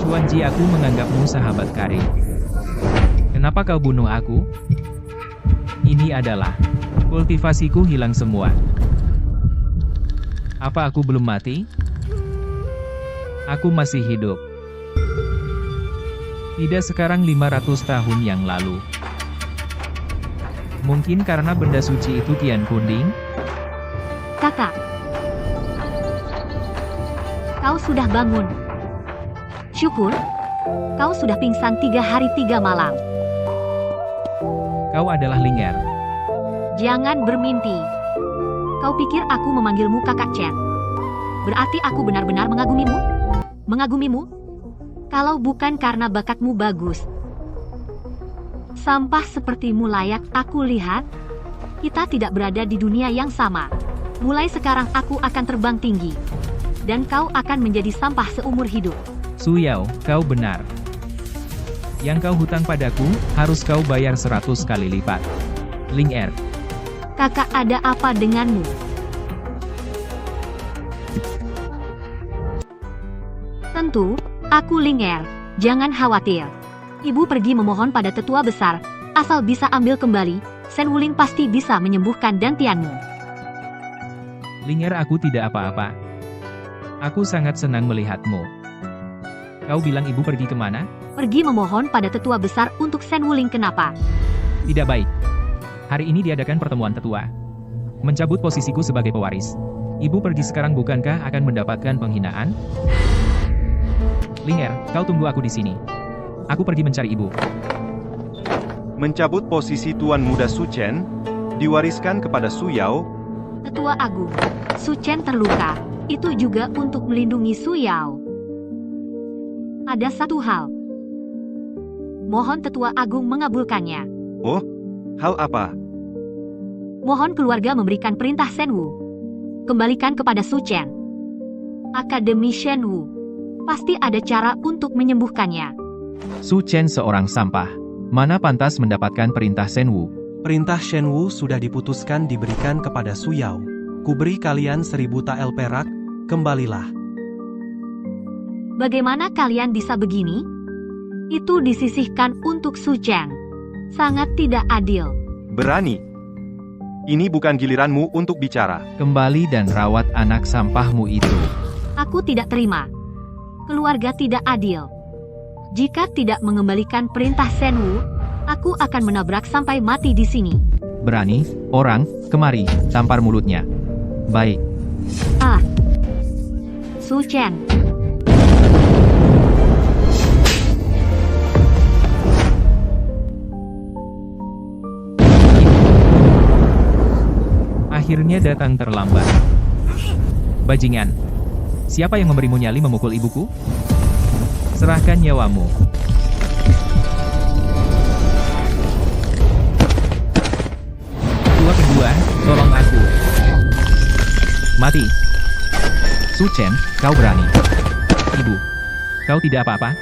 Chuan Ji, aku menganggapmu sahabat karib. Kenapa kau bunuh aku? Ini adalah kultivasiku hilang semua. Apa aku belum mati? Aku masih hidup. Tidak sekarang 500 tahun yang lalu. Mungkin karena benda suci itu kian kuning? Kakak, kau sudah bangun. Syukur, kau sudah pingsan 3 hari 3 malam. Kau adalah Ling Er. Jangan bermimpi. Kau pikir aku memanggilmu kakak Chen? Berarti aku benar-benar mengagumimu? Mengagumimu? Kalau bukan karena bakatmu bagus. Sampah sepertimu layak aku lihat. Kita tidak berada di dunia yang sama. Mulai sekarang aku akan terbang tinggi. Dan kau akan menjadi sampah seumur hidup. Su Yao, kau benar. Yang kau hutang padaku, harus kau bayar 100 kali lipat. Ling Er. Kakak, ada apa denganmu? Tentu, aku Ling Er. Jangan khawatir. Ibu pergi memohon pada tetua besar. Asal bisa ambil kembali, Shen Wuling pasti bisa menyembuhkan dantianmu. Ling Er, aku tidak apa-apa. Aku sangat senang melihatmu. Kau bilang ibu pergi kemana? Pergi memohon pada tetua besar untuk Shen Wuling. Kenapa? Tidak baik. Hari ini diadakan pertemuan tetua. Mencabut posisiku sebagai pewaris. Ibu pergi sekarang, bukankah akan mendapatkan penghinaan? Ling Er, kau tunggu aku di sini. Aku pergi mencari ibu. Mencabut posisi Tuan Muda Su Chen, diwariskan kepada Su Yao. Tetua Agung, Su Chen terluka. Itu juga untuk melindungi Su Yao. Ada satu hal. Mohon Tetua Agung mengabulkannya. Oh, hal apa? Mohon keluarga memberikan perintah Shen Wu. Kembalikan kepada Su Chen. Akademi Shen Wu. Pasti ada cara untuk menyembuhkannya. Su Chen seorang sampah. Mana pantas mendapatkan perintah Shen Wu? Perintah Shen Wu sudah diputuskan diberikan kepada Su Yao. Kuberi kalian 1000 tael perak, kembalilah. Bagaimana kalian bisa begini? Itu disisihkan untuk Su Chen. Sangat tidak adil. Berani. Ini bukan giliranmu untuk bicara. Kembali dan rawat anak sampahmu itu. Aku tidak terima. Keluarga tidak adil. Jika tidak mengembalikan perintah Shen Wu, aku akan menabrak sampai mati di sini. Berani, orang, kemari, tampar mulutnya. Baik. Ah. Su Chen. Akhirnya datang terlambat. Bajingan. Siapa yang memberimu nyali memukul ibuku? Serahkan nyawamu. Kedua, tolong aku. Mati. Su Chen, kau berani. Ibu, kau tidak apa-apa?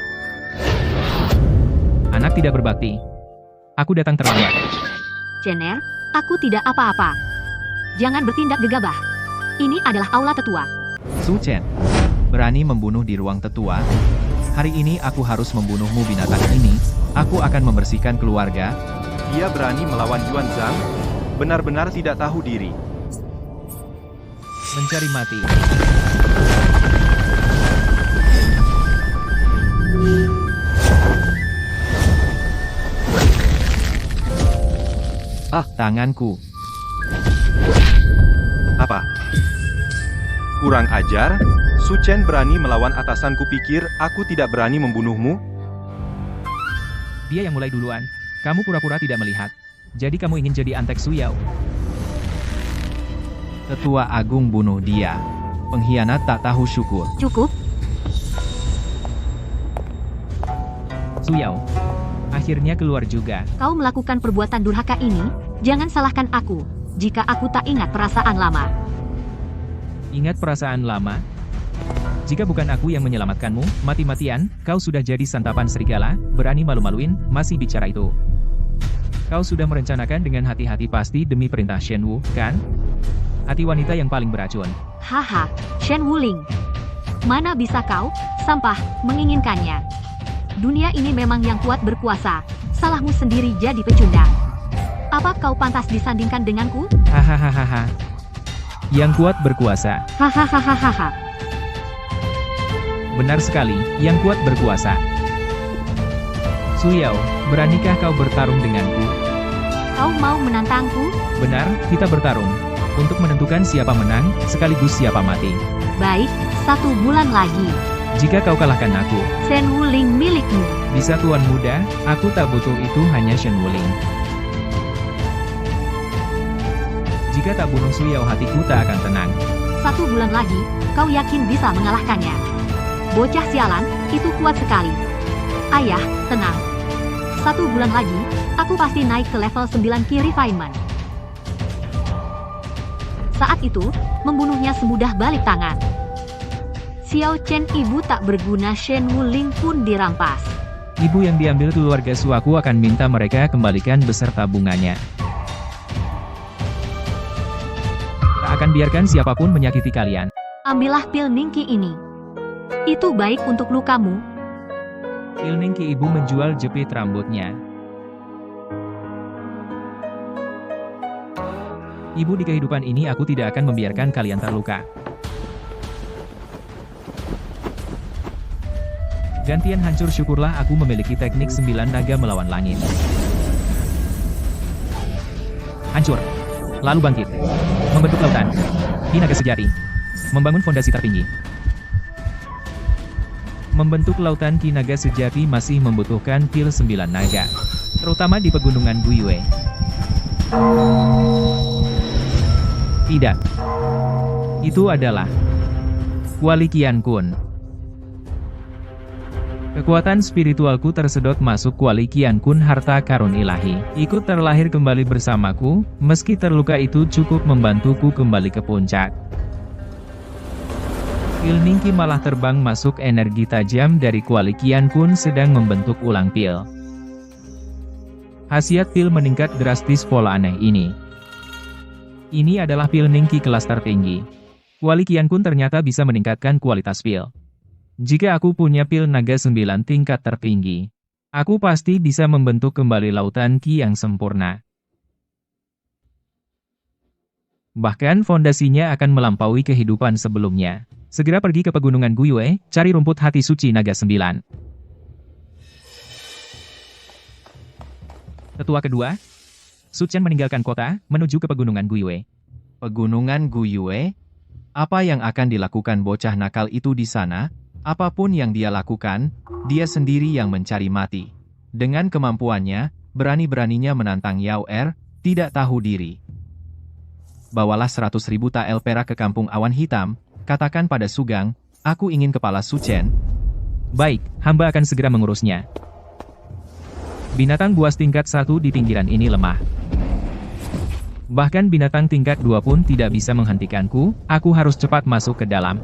Anak tidak berbakti. Aku datang terlambat. Chen Er, aku tidak apa-apa. Jangan bertindak gegabah. Ini adalah aula tetua. Su Chen, berani membunuh di ruang tetua? Hari ini aku harus membunuhmu binatang ini. Aku akan membersihkan keluarga. Dia berani melawan Yuan Zhang? Benar-benar tidak tahu diri. Mencari mati. Ah, tanganku. Apa? Kurang ajar? Su Chen berani melawan atasanku, pikir aku tidak berani membunuhmu? Dia yang mulai duluan. Kamu pura-pura tidak melihat. Jadi kamu ingin jadi antek Su Yao? Tetua Agung bunuh dia. Pengkhianat tak tahu syukur. Cukup. Su Yao, akhirnya keluar juga. Kau melakukan perbuatan durhaka ini, jangan salahkan aku. Jika aku tak ingat perasaan lama. Ingat perasaan lama? Jika bukan aku yang menyelamatkanmu, mati-matian, kau sudah jadi santapan serigala, berani malu-maluin, masih bicara itu. Kau sudah merencanakan dengan hati-hati pasti demi perintah Shen Wu, kan? Hati wanita yang paling beracun. Haha, Shen Wuling. Mana bisa kau, sampah, menginginkannya. Dunia ini memang yang kuat berkuasa. Salahmu sendiri jadi pecundang. Apa kau pantas disandingkan denganku? Hahaha. Yang kuat berkuasa. Hahaha. Benar sekali, yang kuat berkuasa. Suyao, beranikah kau bertarung denganku? Kau mau menantangku? Benar, kita bertarung. Untuk menentukan siapa menang, sekaligus siapa mati. Baik, 1 bulan lagi. Jika kau kalahkan aku, Shen Wuling milikmu. bisa tuan muda, aku tak butuh itu hanya Shen Wuling. Jika tak bunuh Suyao hatiku tak akan tenang. 1 bulan lagi, kau yakin bisa mengalahkannya? Bocah sialan, itu kuat sekali. Ayah, tenang. 1 bulan lagi, aku pasti naik ke level 9 Ki Refinement. Saat itu, membunuhnya semudah balik tangan. Xiao Chen ibu tak berguna Shen Wuling pun dirampas. Ibu yang diambil keluarga suaku akan minta mereka kembalikan beserta bunganya. Tak akan biarkan siapapun menyakiti kalian. Ambillah pil Ningki ini. Itu baik untuk lukamu. Ilning Ki ibu menjual jepit rambutnya. Ibu, di kehidupan ini aku tidak akan membiarkan kalian terluka. Gantian hancur, syukurlah aku memiliki teknik 9 naga melawan langit. Hancur. Lalu bangkit. Membentuk lautan. Ki naga sejati. Membangun fondasi tertinggi. Membentuk lautan Ki naga sejati masih membutuhkan pil 9 naga. Terutama di pegunungan Guiyue. Tidak. Itu adalah Kuali Qian Kun. Kekuatan spiritualku tersedot masuk Kuali Qian Kun, harta karun ilahi. Ikut terlahir kembali bersamaku, meski terluka itu cukup membantuku kembali ke puncak. Ilning Ki malah terbang masuk, energi tajam dari Kuali Qian Kun sedang membentuk ulang pil. Khasiat pil meningkat drastis pola aneh ini. Ini adalah pil Ningki kelas tertinggi. Kuali Qian Kun ternyata bisa meningkatkan kualitas pil. Jika aku punya pil naga 9 tingkat tertinggi, aku pasti bisa membentuk kembali lautan Ki yang sempurna. Bahkan fondasinya akan melampaui kehidupan sebelumnya. Segera pergi ke pegunungan Guiyue, cari rumput hati suci naga 9. Tetua kedua, Su Chen meninggalkan kota, menuju ke pegunungan Guiyue. Pegunungan Guiyue? Apa yang akan dilakukan bocah nakal itu di sana? Apapun yang dia lakukan, dia sendiri yang mencari mati. Dengan kemampuannya, berani-beraninya menantang Yao Er, tidak tahu diri. Bawalah 100.000 tael perak ke kampung awan hitam, katakan pada Sugang, aku ingin kepala Su Chen. Baik, hamba akan segera mengurusnya. Binatang buas tingkat 1 di pinggiran ini lemah. Bahkan binatang tingkat 2 pun tidak bisa menghentikanku, aku harus cepat masuk ke dalam.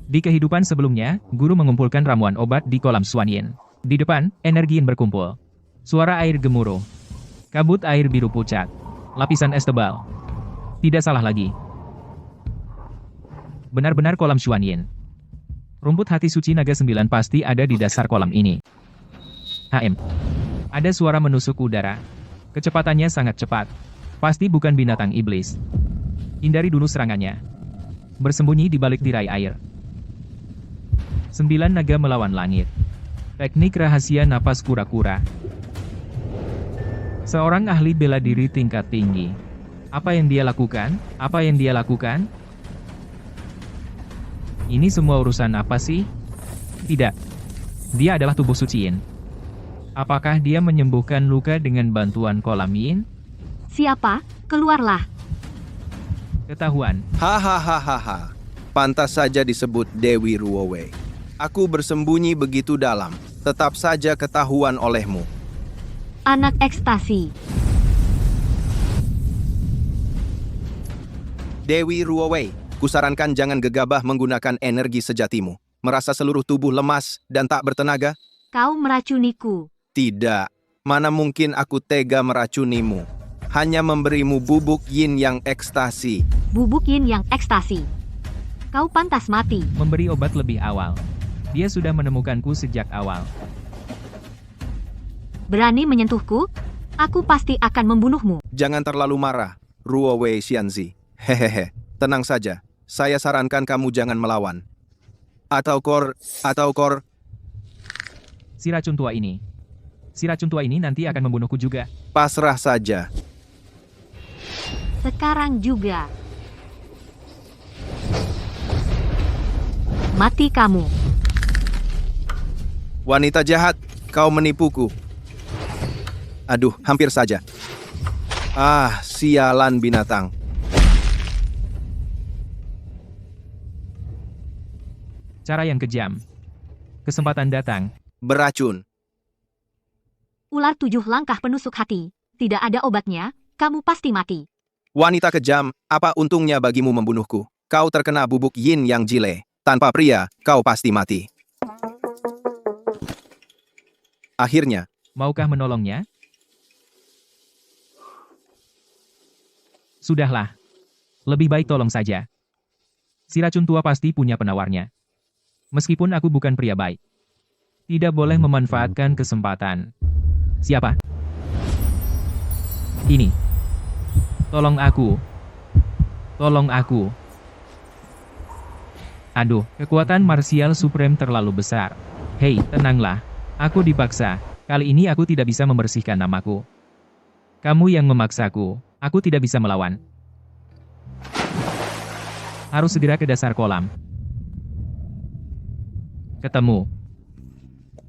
Di kehidupan sebelumnya, guru mengumpulkan ramuan obat di kolam Xuanyin. Di depan, energi Yin berkumpul. Suara air gemuruh. Kabut air biru pucat. Lapisan es tebal. Tidak salah lagi. Benar-benar kolam Xuanyin. Rumput hati suci naga 9 pasti ada di dasar kolam ini. Ada suara menusuk udara. Kecepatannya sangat cepat. Pasti bukan binatang iblis. Hindari dulu serangannya. Bersembunyi di balik tirai air. 9 naga melawan langit. Teknik rahasia napas kura-kura. Seorang ahli bela diri tingkat tinggi. Apa yang dia lakukan? Apa yang dia lakukan? Ini semua urusan apa sih? Tidak. Dia adalah tubuh suci Yin. Apakah dia menyembuhkan luka dengan bantuan kolam Yin? Siapa? Keluarlah. Ketahuan. Hahaha. Pantas saja disebut Dewi Ruowe. Aku bersembunyi begitu dalam, tetap saja ketahuan olehmu. Anak ekstasi. Dewi Ruowe, kusarankan jangan gegabah menggunakan energi sejatimu. Merasa seluruh tubuh lemas dan tak bertenaga? Kau meracuniku. Tidak, mana mungkin aku tega meracunimu. Hanya memberimu bubuk yin yang ekstasi. Bubuk Yin yang ekstasi. Kau pantas mati. Memberi obat lebih awal. Dia sudah menemukanku sejak awal. Berani menyentuhku? Aku pasti akan membunuhmu. Jangan terlalu marah, Ruo Wei Xianzi. Hehehe, tenang saja. Saya sarankan kamu jangan melawan. Atau kor... Si racun tua ini. Si racun tua ini nanti akan membunuhku juga. Pasrah saja. Sekarang juga. Mati kamu. Wanita jahat, kau menipuku. Aduh, hampir saja. Ah, sialan binatang. Cara yang kejam. Kesempatan datang. Beracun. Ular 7 langkah penusuk hati. Tidak ada obatnya, kamu pasti mati. Wanita kejam, apa untungnya bagimu membunuhku? Kau terkena bubuk yin yang jile. Tanpa pria, kau pasti mati. Akhirnya, Maukah menolongnya? Sudahlah. Lebih baik tolong saja. Si racun tua pasti punya penawarnya. Meskipun aku bukan pria baik. Tidak boleh memanfaatkan kesempatan. Siapa? Ini. Tolong aku. Tolong aku. Aduh, kekuatan marsial supreme terlalu besar. Hei, tenanglah. Aku dipaksa. Kali ini aku tidak bisa membersihkan namaku. Kamu yang memaksaku. Aku tidak bisa melawan. Harus segera ke dasar kolam. Ketemu.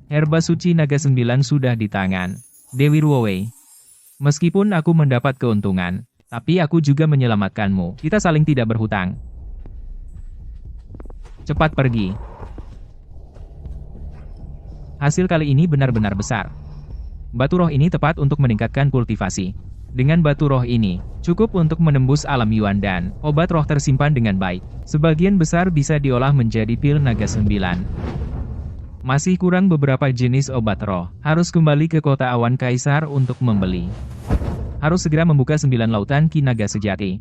Herba suci naga 9 sudah di tangan Dewi Ruowei. Meskipun aku mendapat keuntungan, tapi aku juga menyelamatkanmu. Kita saling tidak berhutang. Cepat pergi. Hasil kali ini benar-benar besar. Batu roh ini tepat untuk meningkatkan kultivasi. Dengan batu roh ini, cukup untuk menembus alam Yuan dan obat roh tersimpan dengan baik. Sebagian besar bisa diolah menjadi pil naga 9. Masih kurang beberapa jenis obat roh. Harus kembali ke kota awan kaisar untuk membeli. Harus segera membuka 9 lautan ki naga sejati.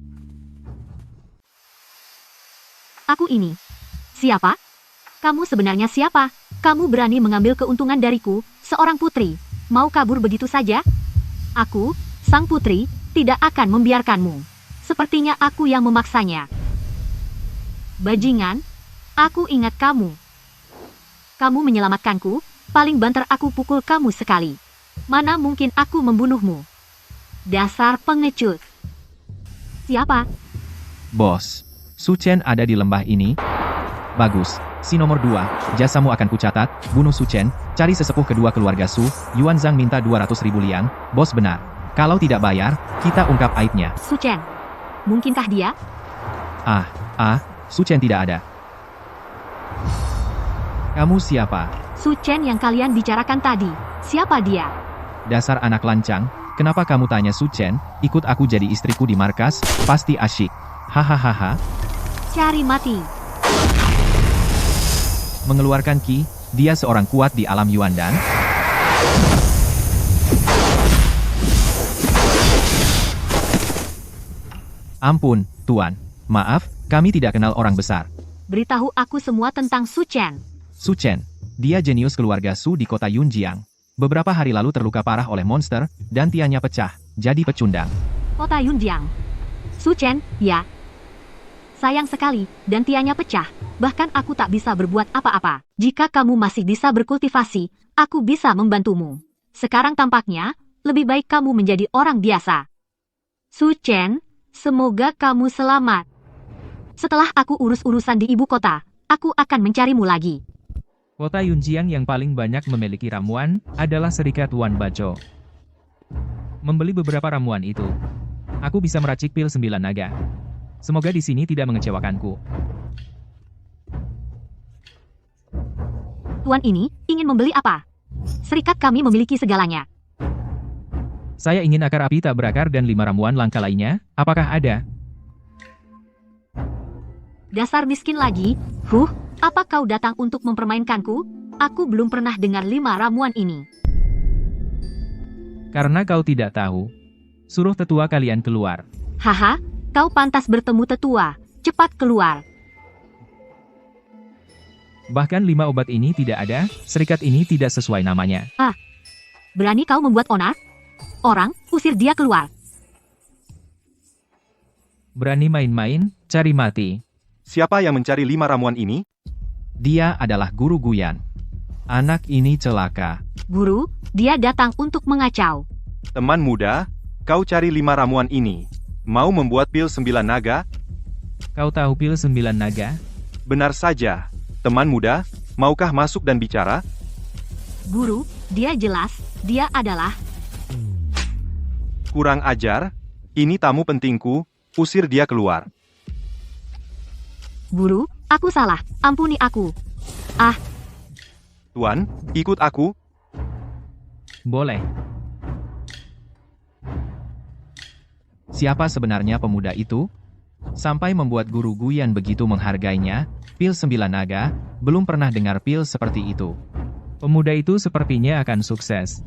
Aku ini. Siapa? Kamu sebenarnya siapa? Kamu berani mengambil keuntungan dariku, seorang putri. Mau kabur begitu saja? Aku, sang putri, tidak akan membiarkanmu. Sepertinya aku yang memaksanya. Bajingan, aku ingat kamu. Kamu menyelamatkanku, paling banter aku pukul kamu sekali. Mana mungkin aku membunuhmu? Dasar pengecut. Siapa? Bos, Su Chen ada di lembah ini? Bagus. Si nomor 2, jasamu akan kucatat, bunuh Su Chen, cari sesepuh kedua keluarga Su, Yuan Zhang minta 200.000 liang, bos benar. Kalau tidak bayar, kita ungkap aibnya. Su Chen. Mungkinkah dia? Su Chen tidak ada. Kamu siapa? Su Chen yang kalian bicarakan tadi. Siapa dia? Dasar anak lancang, kenapa kamu tanya Su Chen? Ikut aku jadi istriku di markas, pasti asyik. Hahaha. Cari mati. Mengeluarkan ki, dia seorang kuat di alam Yuan dan... Ampun, Tuan. Maaf, kami tidak kenal orang besar. Beritahu aku semua tentang Su Chen. Su Chen, dia jenius keluarga Su di kota Yunjiang. Beberapa hari lalu terluka parah oleh monster, dan tiannya pecah, jadi pecundang. Kota Yunjiang. Su Chen, ya. Sayang sekali, dan tiannya pecah. Bahkan aku tak bisa berbuat apa-apa. Jika kamu masih bisa berkultivasi, aku bisa membantumu. Sekarang tampaknya, lebih baik kamu menjadi orang biasa. Su Chen, semoga kamu selamat. Setelah aku urus urusan di ibu kota, aku akan mencarimu lagi. Kota Yunjiang yang paling banyak memiliki ramuan adalah Serikat Wan Baco. Membeli beberapa ramuan itu, aku bisa meracik pil 9 naga. Semoga di sini tidak mengecewakanku. Tuan ini ingin membeli apa? Serikat kami memiliki segalanya. Saya ingin akar api tak berakar dan 5 ramuan langka lainnya. Apakah ada? Dasar miskin lagi. Apa kau datang untuk mempermainkanku? Aku belum pernah dengar 5 ramuan ini. Karena kau tidak tahu, suruh tetua kalian keluar. Haha, kau pantas bertemu tetua. Cepat keluar. Bahkan 5 obat ini tidak ada, serikat ini tidak sesuai namanya. Berani kau membuat onar? Orang, usir dia keluar. Berani main-main, cari mati. Siapa yang mencari 5 ramuan ini? Dia adalah Guru Guyan. Anak ini celaka. Guru, dia datang untuk mengacau. Teman muda, kau cari 5 ramuan ini. Mau membuat pil 9 naga? Kau tahu pil 9 naga? Benar saja. Teman muda, maukah masuk dan bicara? Guru, dia jelas, dia adalah... Kurang ajar. Ini tamu pentingku, usir dia keluar. Guru, aku salah, ampuni aku. Tuan, ikut aku. Boleh. Siapa sebenarnya pemuda itu? Sampai membuat Guru Guyan begitu menghargainya, pil 9 naga, belum pernah dengar pil seperti itu. Pemuda itu sepertinya akan sukses.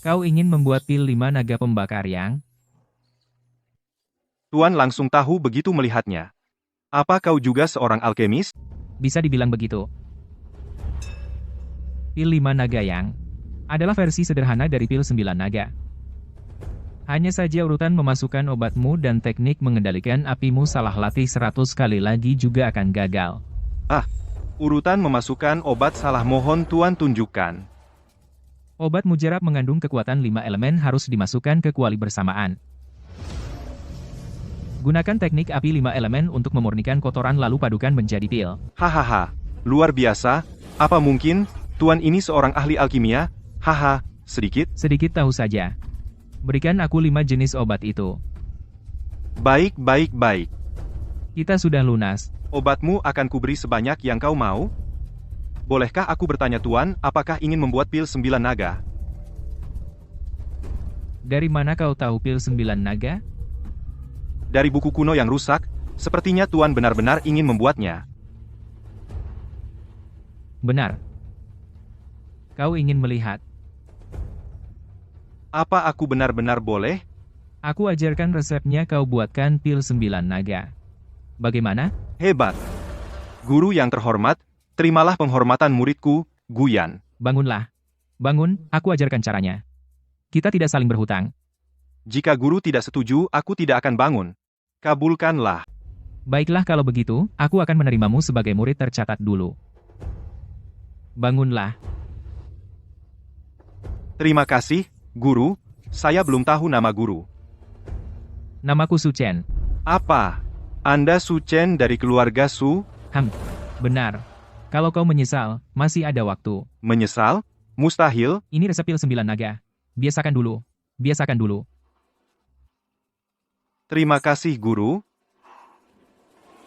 Kau ingin membuat pil 5 naga pembakar yang? Tuan langsung tahu begitu melihatnya. Apa kau juga seorang alkemis? Bisa dibilang begitu. Pil 5 naga yang adalah versi sederhana dari pil 9 naga. Hanya saja urutan memasukkan obatmu dan teknik mengendalikan apimu salah latih 100 kali lagi juga akan gagal. Urutan memasukkan obat salah, mohon Tuan tunjukkan. Obat mujarab mengandung kekuatan 5 elemen harus dimasukkan ke kuali bersamaan. Gunakan teknik api 5 elemen untuk memurnikan kotoran lalu padukan menjadi pil. Hahaha, luar biasa. Apa mungkin Tuan ini seorang ahli alkimia? Haha, sedikit. Sedikit tahu saja. Berikan aku 5 jenis obat itu. Baik. Kita sudah lunas. Obatmu akan kuberi sebanyak yang kau mau? Bolehkah aku bertanya Tuan, apakah ingin membuat pil 9 naga? Dari mana kau tahu pil 9 naga? Dari buku kuno yang rusak, sepertinya Tuan benar-benar ingin membuatnya. Benar. Kau ingin melihat? Apa aku benar-benar boleh? Aku ajarkan resepnya, kau buatkan pil 9 naga. Bagaimana? Hebat. Guru yang terhormat, terimalah penghormatan muridku, Guyan. Bangunlah. Bangun, aku ajarkan caranya. Kita tidak saling berhutang. Jika guru tidak setuju, aku tidak akan bangun. Kabulkanlah. Baiklah kalau begitu, aku akan menerimamu sebagai murid tercatat dulu. Bangunlah. Terima kasih, Guru. Saya belum tahu nama guru. Namaku Su Chen. Apa? Anda Su Chen dari keluarga Su? Benar. Kalau kau menyesal, masih ada waktu. Menyesal? Mustahil. Ini resep pil 9 naga. Biasakan dulu. Biasakan dulu. Terima kasih, Guru.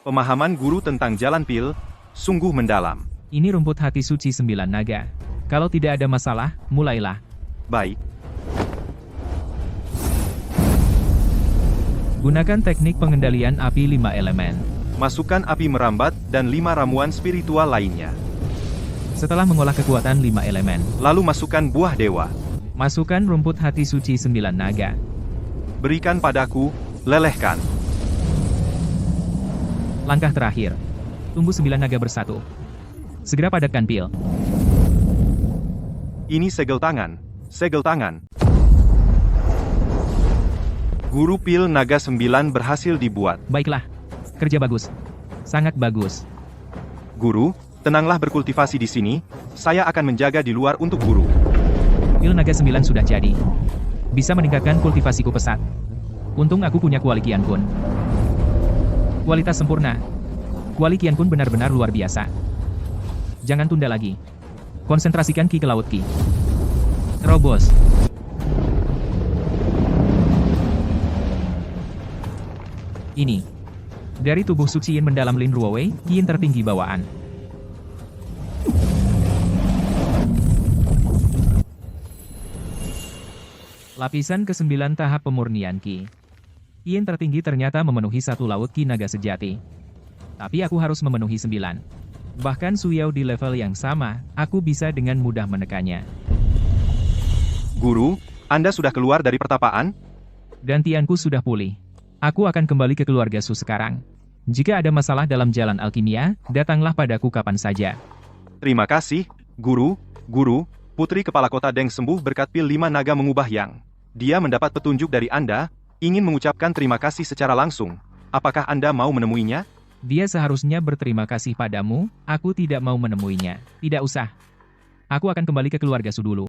Pemahaman guru tentang jalan pil sungguh mendalam. Ini rumput hati suci 9 naga. Kalau tidak ada masalah, mulailah. Baik. Gunakan teknik pengendalian api 5 elemen. Masukkan api merambat dan 5 ramuan spiritual lainnya. Setelah mengolah kekuatan 5 elemen, Lalu masukkan buah dewa. masukkan rumput hati suci 9 naga. Berikan padaku, lelehkan. Langkah terakhir. Tunggu 9 naga bersatu. Segera padatkan pil. Ini segel tangan. Segel tangan. Guru pil naga 9 berhasil dibuat. Baiklah. Kerja bagus. Sangat bagus. Guru, tenanglah berkultivasi di sini. Saya akan menjaga di luar untuk guru. Pil naga 9 sudah jadi. Bisa meningkatkan kultivasiku pesat. Untung aku punya kuali Qian Kun. Kualitas sempurna. Kuali Qian Kun benar-benar luar biasa. Jangan tunda lagi. Konsentrasikan ki ke laut ki. Terobos. Ini. Dari tubuh Su Qian mendalam Lin Ruowei, Qian tertinggi bawaan. Lapisan ke-9 tahap pemurnian Ki. Qian tertinggi ternyata memenuhi 1 laut Ki naga sejati. Tapi aku harus memenuhi 9. Bahkan Su Yao di level yang sama, aku bisa dengan mudah menekannya. Guru, Anda sudah keluar dari pertapaan? Gantianku sudah pulih. Aku akan kembali ke keluarga Su sekarang. Jika ada masalah dalam jalan alkimia, datanglah padaku kapan saja. Terima kasih, Guru. Putri Kepala Kota Deng sembuh berkat pil 5 naga mengubah yang. Dia mendapat petunjuk dari Anda, ingin mengucapkan terima kasih secara langsung. Apakah Anda mau menemuinya? Dia seharusnya berterima kasih padamu, aku tidak mau menemuinya. Tidak usah. Aku akan kembali ke keluarga Su dulu.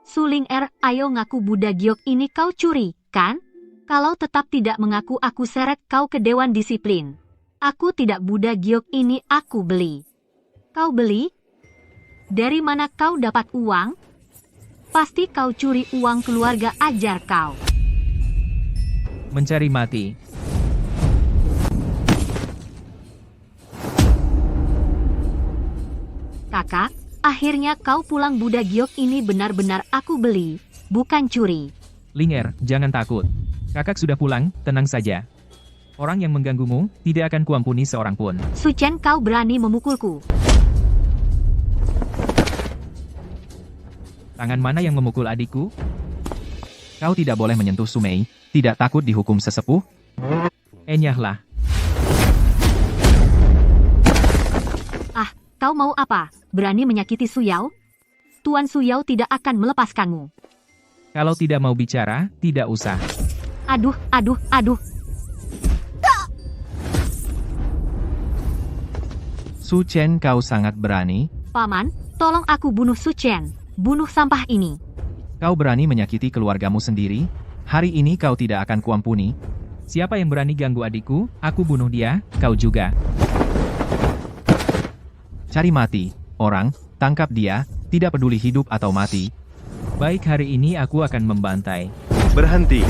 Suling ayo ngaku Buddha Giok ini kau curi, kan? Kalau tetap tidak mengaku aku seret kau ke Dewan Disiplin. Aku tidak Buddha Giok ini aku beli. Kau beli? Dari mana kau dapat uang? Pasti kau curi uang keluarga ajar kau. Mencari mati. Kakak, akhirnya kau pulang. Buddha Giok ini benar-benar aku beli, bukan curi. Linger, jangan takut. Kakak sudah pulang, tenang saja. Orang yang mengganggumu, tidak akan kuampuni seorang pun. Su Chen, kau berani memukulku. Tangan mana yang memukul adikku? Kau tidak boleh menyentuh Sumei, tidak takut dihukum sesepuh? Enyahlah. Kau mau apa? Berani menyakiti Su Yao? Tuan Su Yao tidak akan melepaskanmu. Kalau tidak mau bicara, tidak usah. Aduh. Su Chen, kau sangat berani. Paman, tolong aku bunuh Su Chen. Bunuh sampah ini. Kau berani menyakiti keluargamu sendiri? Hari ini kau tidak akan kuampuni. Siapa yang berani ganggu adikku, aku bunuh dia, kau juga. Cari mati, orang, tangkap dia, tidak peduli hidup atau mati. Baik, hari ini aku akan membantai. Berhenti.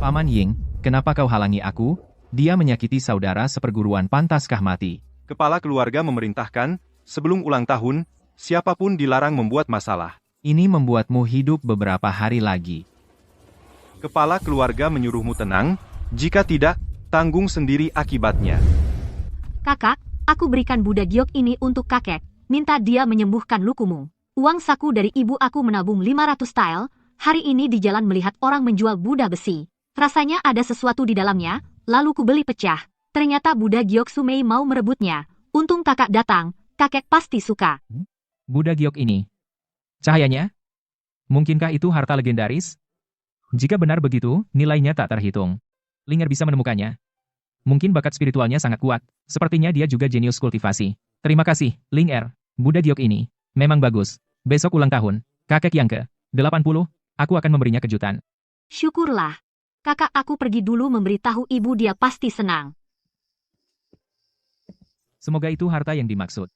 Paman Ying, kenapa kau halangi aku? Dia menyakiti saudara seperguruan, pantaskah mati? Kepala keluarga memerintahkan, sebelum ulang tahun, siapapun dilarang membuat masalah. Ini membuatmu hidup beberapa hari lagi. Kepala keluarga menyuruhmu tenang, jika tidak, tanggung sendiri akibatnya. Kakak, aku berikan Buddha Giok ini untuk kakek. Minta dia menyembuhkan lukumu. Uang saku dari ibu aku menabung 500 tael. Hari ini di jalan melihat orang menjual Buddha besi. Rasanya ada sesuatu di dalamnya, lalu ku beli pecah. Ternyata Buddha Giok Sumei mau merebutnya. Untung kakak datang, kakek pasti suka. Buddha Giok ini. Cahayanya? Mungkinkah itu harta legendaris? Jika benar begitu, nilainya tak terhitung. Linger bisa menemukannya. Mungkin bakat spiritualnya sangat kuat. Sepertinya dia juga jenius kultivasi. Terima kasih, Linger. Buddha Giok ini memang bagus. Besok ulang tahun, kakek yang ke-80, aku akan memberinya kejutan. Syukurlah. Kakak aku pergi dulu memberitahu ibu, dia pasti senang. Semoga itu harta yang dimaksud.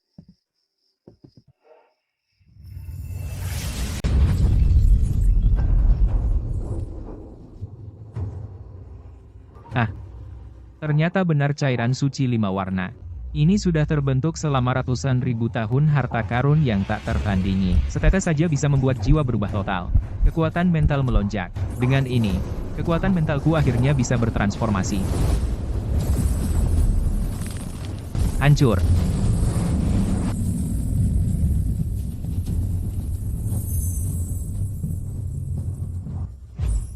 Ternyata benar cairan suci 5 warna. Ini sudah terbentuk selama ratusan ribu tahun, harta karun yang tak tertandingi. Setetes saja bisa membuat jiwa berubah total. Kekuatan mental melonjak. Dengan ini, kekuatan mentalku akhirnya bisa bertransformasi. Hancur.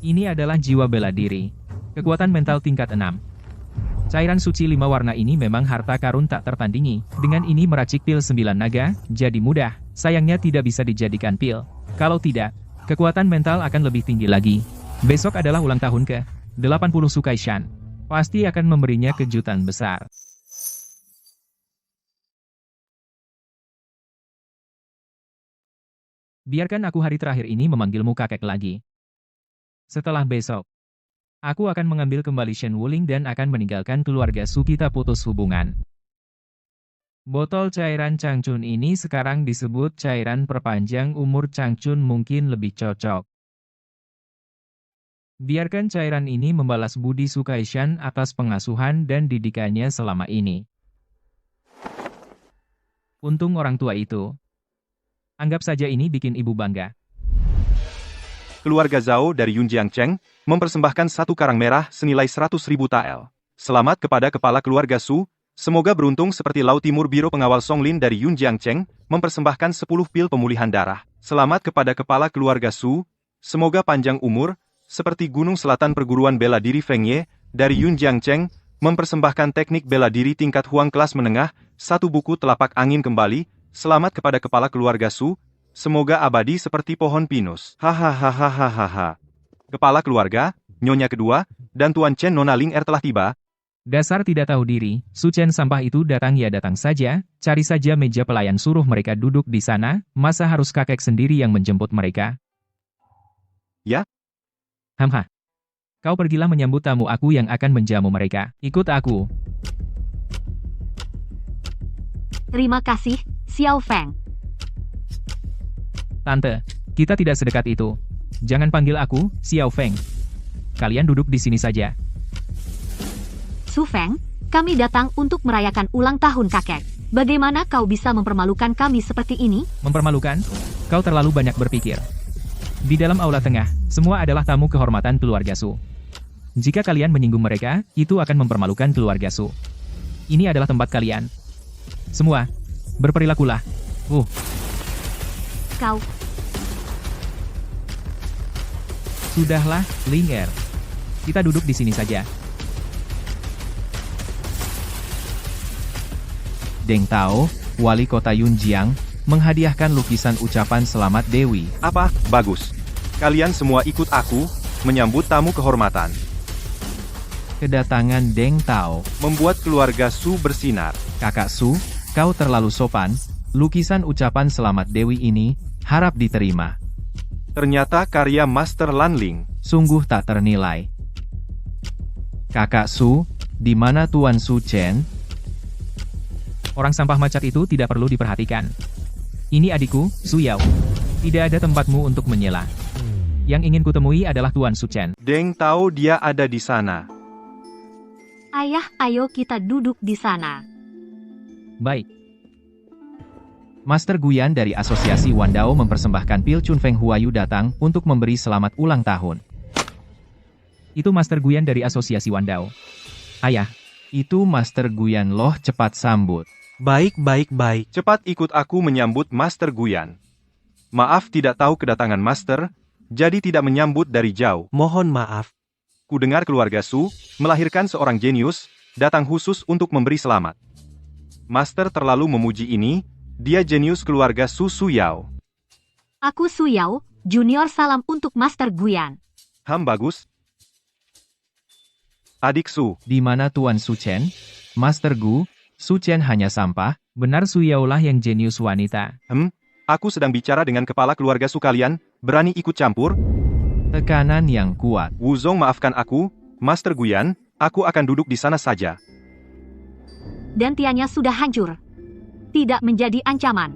Ini adalah jiwa bela diri. Kekuatan mental tingkat 6. Cairan suci 5 warna ini memang harta karun tak tertandingi. Dengan ini meracik pil 9 naga, jadi mudah. Sayangnya tidak bisa dijadikan pil. Kalau tidak, kekuatan mental akan lebih tinggi lagi. Besok adalah ulang tahun ke-80 Su Kaishan. Pasti akan memberinya kejutan besar. Biarkan aku hari terakhir ini memanggilmu kakek lagi. Setelah besok, aku akan mengambil kembali Shen Wuling dan akan meninggalkan keluarga Su, kita putus hubungan. Botol cairan Changchun ini sekarang disebut cairan perpanjang umur Changchun, mungkin lebih cocok. Biarkan cairan ini membalas budi Su Kaishan atas pengasuhan dan didikannya selama ini. Untung orang tua itu. Anggap saja ini bikin ibu bangga. Keluarga Zhao dari Yunjiang Cheng mempersembahkan 1 karang merah senilai 100.000 tael. Selamat kepada kepala keluarga Su, semoga beruntung seperti Laut Timur. Biro Pengawal Songlin dari Yunjiang Cheng mempersembahkan 10 pil pemulihan darah. Selamat kepada kepala keluarga Su, semoga panjang umur, seperti Gunung Selatan Perguruan Bela Diri Feng Ye, dari Yun Jiangcheng, mempersembahkan teknik bela diri tingkat Huang kelas menengah, satu buku telapak angin kembali, selamat kepada kepala keluarga Su, semoga abadi seperti pohon pinus. Hahaha. Kepala keluarga, Nyonya kedua, dan Tuan Chen Nona Ling Er telah tiba. Dasar tidak tahu diri, Su Chen sampah itu datang ya datang saja, cari saja meja pelayan suruh mereka duduk di sana, masa harus kakek sendiri yang menjemput mereka? Ya? Hamha. Kau pergilah menyambut tamu aku yang akan menjamu mereka. Ikut aku. Terima kasih, Xiao Feng. Tante, kita tidak sedekat itu. Jangan panggil aku, Xiao Feng. Kalian duduk di sini saja. Su Feng, kami datang untuk merayakan ulang tahun kakek. Bagaimana kau bisa mempermalukan kami seperti ini? Mempermalukan? Kau terlalu banyak berpikir. Di dalam aula tengah, semua adalah tamu kehormatan keluarga Su. Jika kalian menyinggung mereka, itu akan mempermalukan keluarga Su. Ini adalah tempat kalian. Semua, berperilakulah. Kau, Sudahlah, Ling Er. Kita duduk di sini saja. Deng Tao, wali kota Yunjiang, menghadiahkan lukisan ucapan selamat Dewi. Apa? Bagus. Kalian semua ikut aku, menyambut tamu kehormatan. Kedatangan Deng Tao. Membuat keluarga Su bersinar. Kakak Su, kau terlalu sopan. Lukisan ucapan selamat Dewi ini, harap diterima. Ternyata karya Master Lan Ling. Sungguh tak ternilai. Kakak Su, di mana Tuan Su Chen? Orang sampah macat itu tidak perlu diperhatikan. Ini adikku, Su Yao. Tidak ada tempatmu untuk menyela. Yang ingin kutemui adalah Tuan Su Chen. Deng tahu dia ada di sana. ayah, ayo kita duduk di sana. Baik. Master Guyan dari Asosiasi Wandao mempersembahkan pil Chun Feng Huayu datang untuk memberi selamat ulang tahun. Itu Master Guyan dari Asosiasi Wandao. Ayah, Itu Master Guyan loh, cepat sambut. Baik. Cepat ikut aku menyambut Master Guyan. Maaf tidak tahu kedatangan Master, jadi tidak menyambut dari jauh. Mohon maaf. Ku dengar keluarga Su, melahirkan seorang jenius, datang khusus untuk memberi selamat. Master terlalu memuji ini, dia jenius keluarga Su Yao. Aku Su Yao, junior, salam untuk Master Guyan. Bagus. Adik Su, Di mana Tuan Su Chen? Master Gu, Su Chen hanya sampah. benar Su Yao lah yang jenius wanita. aku sedang bicara dengan kepala keluarga Su kalian, berani ikut campur? Tekanan yang kuat. Wuzong maafkan aku, Master Guyan, aku akan duduk di sana saja. Dan tiannya sudah hancur. Tidak menjadi ancaman.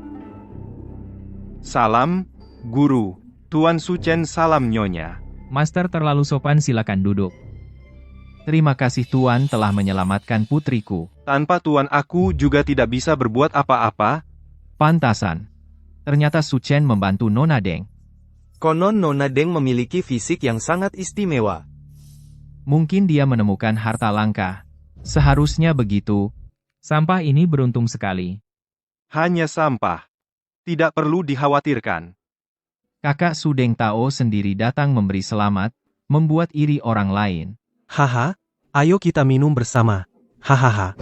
Salam, Guru. Tuan Su Chen salam Nyonya. Master terlalu sopan, silakan duduk. Terima kasih Tuan telah menyelamatkan putriku. Tanpa Tuan aku juga tidak bisa berbuat apa-apa. Pantasan. Ternyata Su Chen membantu Nona Deng. Konon Nona Deng memiliki fisik yang sangat istimewa. Mungkin dia menemukan harta langka. Seharusnya begitu. Sampah ini beruntung sekali. Hanya sampah. Tidak perlu dikhawatirkan. Kakak Su Deng Tao sendiri datang memberi selamat, membuat iri orang lain. Haha, ayo kita minum bersama. Hahaha.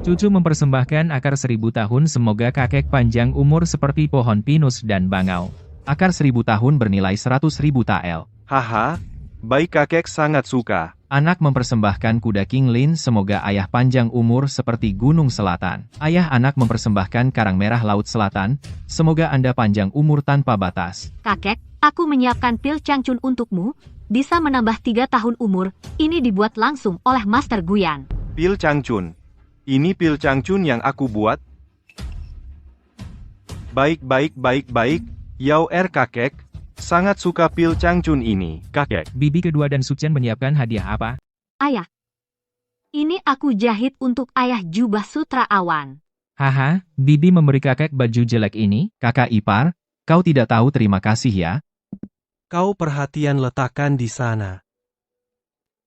Cucu mempersembahkan akar 1000 tahun, semoga kakek panjang umur seperti pohon pinus dan bangau. Akar 1000 tahun bernilai 100.000 tael. Haha, baik kakek sangat suka. Anak mempersembahkan kuda King Lin, semoga ayah panjang umur seperti gunung selatan. Ayah anak mempersembahkan karang merah laut selatan, semoga Anda panjang umur tanpa batas. Kakek, aku menyiapkan pil Changchun untukmu. Bisa menambah 3 tahun umur. Ini dibuat langsung oleh Master Guyan. Pil Changchun. Ini pil Changchun yang aku buat. Baik. Yao kakek. Sangat suka pil Changchun ini, kakek. Bibi kedua dan Su Chen menyiapkan hadiah apa? Ayah. Ini aku jahit untuk ayah jubah sutra awan. Haha, Bibi memberi kakek baju jelek ini? Kakak ipar, kau tidak tahu terima kasih ya. Kau perhatian letakkan di sana.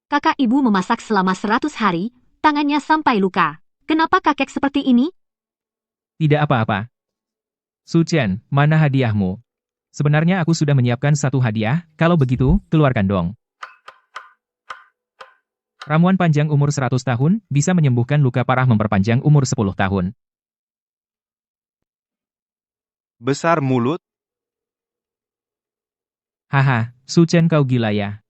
Kakak ibu memasak selama 100 hari, tangannya sampai luka. Kenapa kakek seperti ini? Tidak apa-apa. Su Chen, mana hadiahmu? Sebenarnya aku sudah menyiapkan satu hadiah, kalau begitu, keluarkan dong. Ramuan panjang umur 100 tahun, bisa menyembuhkan luka parah memperpanjang umur 10 tahun. Besar mulut, Haha, Su Chen kau gila ya.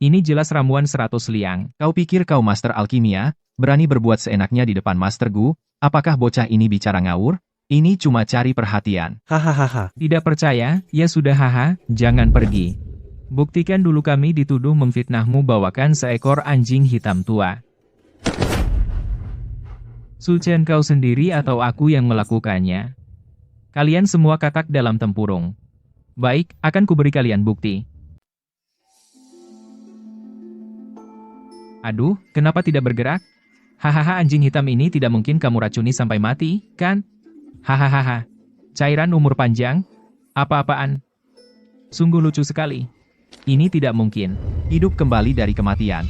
Ini jelas ramuan 100 liang. Kau pikir kau master alkimia, berani berbuat seenaknya di depan Master Gu? Apakah bocah ini bicara ngawur? Ini cuma cari perhatian. Hahaha. Tidak percaya? Ya sudah haha, jangan pergi. Buktikan dulu kami dituduh memfitnahmu bawakan seekor anjing hitam tua. Su Chen kau sendiri atau aku yang melakukannya? Kalian semua katak dalam tempurung. Baik, akan kuberi kalian bukti. Aduh, kenapa tidak bergerak? Hahaha, anjing hitam ini tidak mungkin kamu racuni sampai mati, kan? Hahaha, cairan umur panjang? Apa-apaan? Sungguh lucu sekali. Ini tidak mungkin. Hidup kembali dari kematian.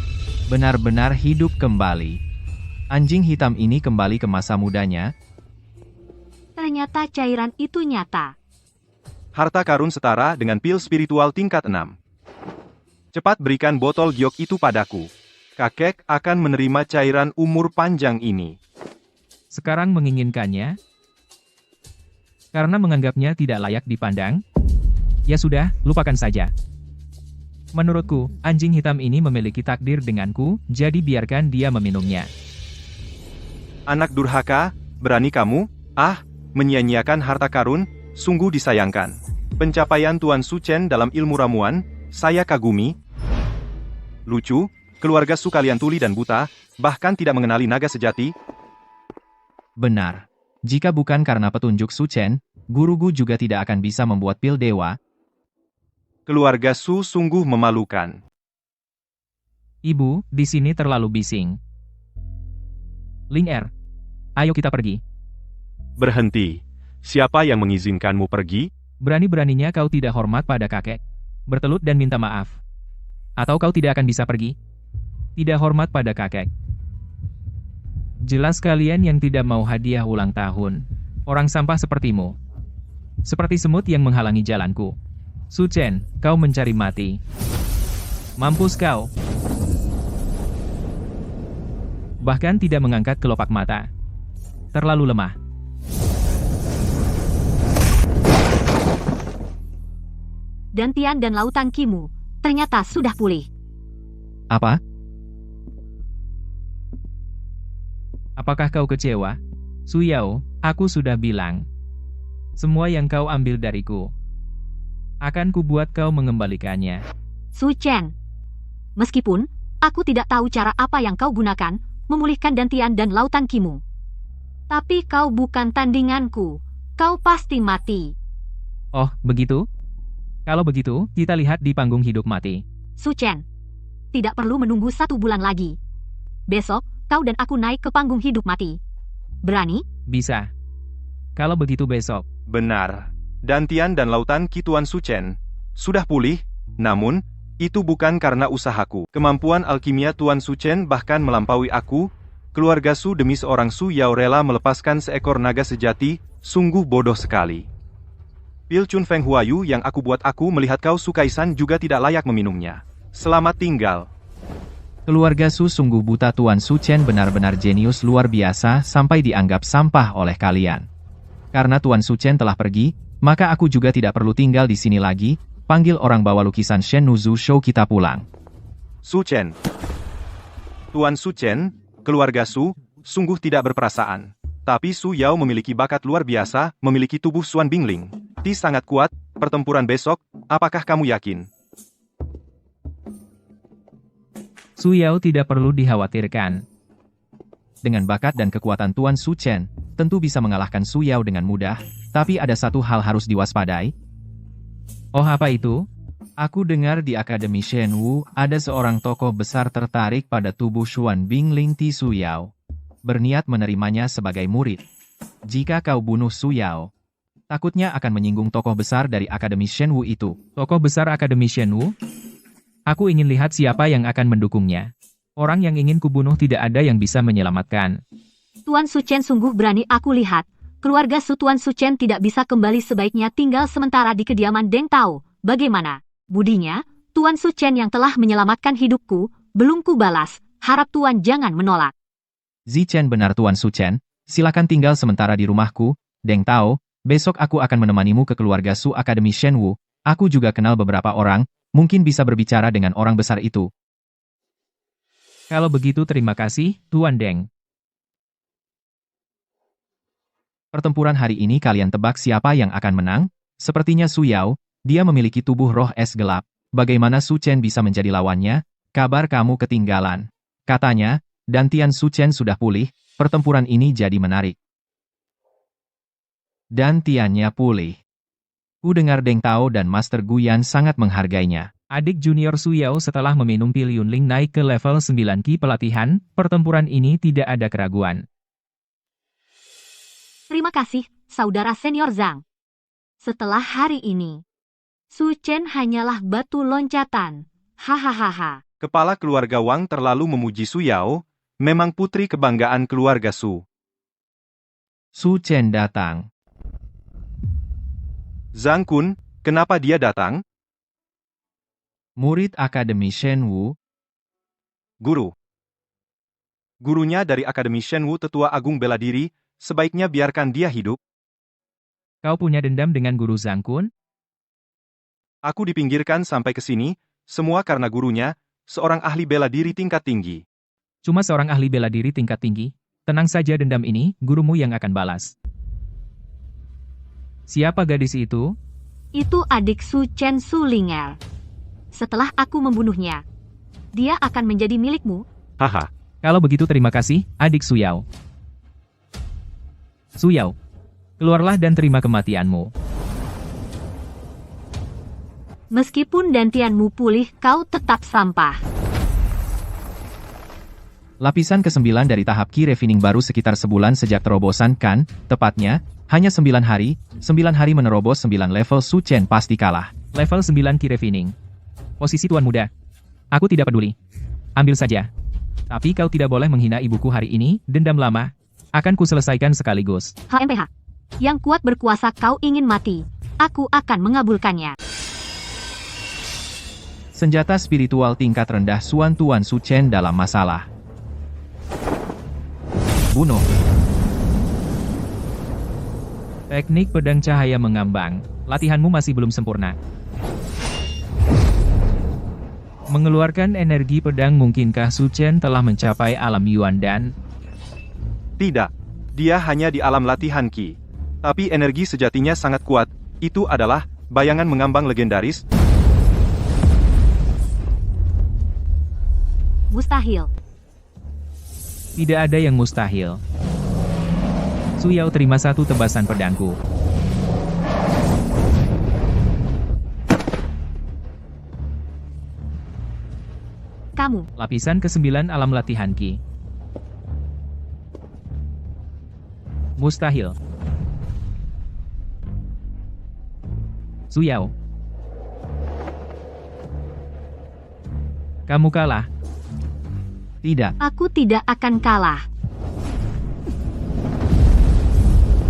Benar-benar hidup kembali. Anjing hitam ini kembali ke masa mudanya. Ternyata cairan itu nyata. harta karun setara dengan pil spiritual tingkat 6. Cepat berikan botol giok itu padaku. Kakek akan menerima cairan umur panjang ini. Sekarang menginginkannya? Karena menganggapnya tidak layak dipandang? Ya sudah, lupakan saja. Menurutku, anjing hitam ini memiliki takdir denganku, jadi biarkan dia meminumnya. Anak durhaka, berani kamu? Menyia-nyiakan harta karun, sungguh disayangkan. Pencapaian Tuan Su Chen dalam ilmu ramuan, saya kagumi. Lucu, keluarga Su kalian tuli dan buta, bahkan tidak mengenali naga sejati. Benar. Jika bukan karena petunjuk Su Chen, Guru Gu juga tidak akan bisa membuat pil dewa. Keluarga Su sungguh memalukan. Ibu, di sini terlalu bising. Ling Er, ayo kita pergi. Berhenti. Siapa yang mengizinkanmu pergi? Berani-beraninya kau tidak hormat pada kakek. Bertelut dan minta maaf. Atau kau tidak akan bisa pergi? Tidak hormat pada kakek. Jelas kalian yang tidak mau hadiah ulang tahun. Orang sampah sepertimu. Seperti semut yang menghalangi jalanku. Su Chen, kau mencari mati. Mampus kau. Bahkan tidak mengangkat kelopak mata. Terlalu lemah. Dantian dan lautan Kimu ternyata sudah pulih. Apa? Apakah kau kecewa? Su Yao, aku sudah bilang. Semua yang kau ambil dariku, akan kubuat kau mengembalikannya. Su Chen, meskipun aku tidak tahu cara apa yang kau gunakan memulihkan Dantian dan lautan Kimu, tapi kau bukan tandinganku. Kau pasti mati. Oh, begitu? Kalau begitu, kita lihat di panggung hidup mati. Su Chen, tidak perlu menunggu 1 bulan lagi. Besok, kau dan aku naik ke panggung hidup mati. Berani? Bisa. Kalau begitu besok. Benar. Dantian dan lautan Ki Tuan Su Chen sudah pulih, namun, itu bukan karena usahaku. Kemampuan alkimia Tuan Su Chen bahkan melampaui aku. Keluarga Su demi seorang Su Yao rela melepaskan seekor naga sejati, sungguh bodoh sekali. Pil Chun Feng Huayu yang aku buat aku melihat kau Su Kaisan juga tidak layak meminumnya. Selamat tinggal. Keluarga Su sungguh buta. Tuan Su Chen benar-benar jenius luar biasa sampai dianggap sampah oleh kalian. Karena Tuan Su Chen telah pergi, maka aku juga tidak perlu tinggal di sini lagi. Panggil orang bawa lukisan Shen Nuzu Show kita pulang. Su Chen. Tuan Su Chen, keluarga Su, sungguh tidak berperasaan. Tapi Su Yao memiliki bakat luar biasa, memiliki tubuh Suan Bingling. Ti sangat kuat, pertempuran besok, apakah kamu yakin? Su Yao tidak perlu dikhawatirkan. Dengan bakat dan kekuatan Tuan Su Chen, tentu bisa mengalahkan Su Yao dengan mudah, tapi ada satu hal harus diwaspadai. Oh, apa itu? Aku dengar di Akademi Shen Wu, ada seorang tokoh besar tertarik pada tubuh Suan Bingling Ti Su Yao. Berniat menerimanya sebagai murid. Jika kau bunuh Su Yao, takutnya akan menyinggung tokoh besar dari Akademi Shen Wu itu. Tokoh besar Akademi Shen Wu? Aku ingin lihat siapa yang akan mendukungnya. Orang yang ingin kubunuh tidak ada yang bisa menyelamatkan. Tuan Su Chen sungguh berani aku lihat. keluarga Su Tuan Su Chen tidak bisa kembali, sebaiknya tinggal sementara di kediaman Deng Tao. Bagaimana? Budinya, Tuan Su Chen yang telah menyelamatkan hidupku, belum ku balas, harap Tuan jangan menolak. Zichen benar Tuan Su Chen, silakan tinggal sementara di rumahku, Deng Tao, besok aku akan menemanimu ke keluarga Su Akademi Shenwu, aku juga kenal beberapa orang, mungkin bisa berbicara dengan orang besar itu. Kalau begitu terima kasih, Tuan Deng. Pertempuran hari ini kalian tebak siapa yang akan menang? Sepertinya Su Yao, dia memiliki tubuh roh es gelap. Bagaimana Su Chen bisa menjadi lawannya? Kabar kamu ketinggalan. Katanya, dan Tian Su Chen sudah pulih, pertempuran ini jadi menarik. Dan Tiannya pulih. Ku dengar Deng Tao dan Master Guyan sangat menghargainya. Adik junior Su Yao setelah meminum pil Yunling naik ke level 9 Ki pelatihan, pertempuran ini tidak ada keraguan. Terima kasih, saudara senior Zhang. Setelah hari ini, Su Chen hanyalah batu loncatan. Hahaha. Kepala keluarga Wang terlalu memuji Su Yao, memang putri kebanggaan keluarga Su. Su Chen datang. Zhang Kun, kenapa dia datang? Murid Akademi Shenwu. Guru. Gurunya dari Akademi Shenwu Tetua Agung Bela Diri, sebaiknya biarkan dia hidup. Kau punya dendam dengan guru Zhang Kun? Aku dipinggirkan sampai ke sini, semua karena gurunya, seorang ahli bela diri tingkat tinggi. Cuma seorang ahli bela diri tingkat tinggi. Tenang saja, dendam ini, gurumu yang akan balas. Siapa gadis itu? Itu adik Su Chen Su Linger. Setelah aku membunuhnya, dia akan menjadi milikmu. Haha. Kalau begitu terima kasih, adik Su Yao. Su Yao, keluarlah dan terima kematianmu. Meskipun dantianmu pulih, kau tetap sampah. Lapisan ke-9 dari tahap Ki Refining baru sekitar sebulan sejak terobosan kan, tepatnya, hanya 9 hari, 9 hari menerobos 9 level Su Chen pasti kalah. Level 9 Ki Refining. Posisi tuan muda. Aku tidak peduli. Ambil saja. Tapi kau tidak boleh menghina ibuku hari ini, dendam lama. Akan ku selesaikan sekaligus. HMPH. Yang kuat berkuasa, kau ingin mati. Aku akan mengabulkannya. Senjata spiritual tingkat rendah Suan Tuan Su Chen dalam masalah. Bunuh. Teknik pedang cahaya mengambang. Latihanmu masih belum sempurna. Mengeluarkan energi pedang, mungkinkah Su Chen telah mencapai alam Yuan Dan? Tidak. Dia hanya di alam latihan Ki. Tapi energi sejatinya sangat kuat. Itu adalah bayangan mengambang legendaris. Mustahil. Tidak ada yang mustahil. Su Yao, terima satu tebasan pedangku. Kamu. Lapisan ke-9 alam latihan Ki. Mustahil. Su Yao, kamu kalah. Tidak. Aku tidak akan kalah.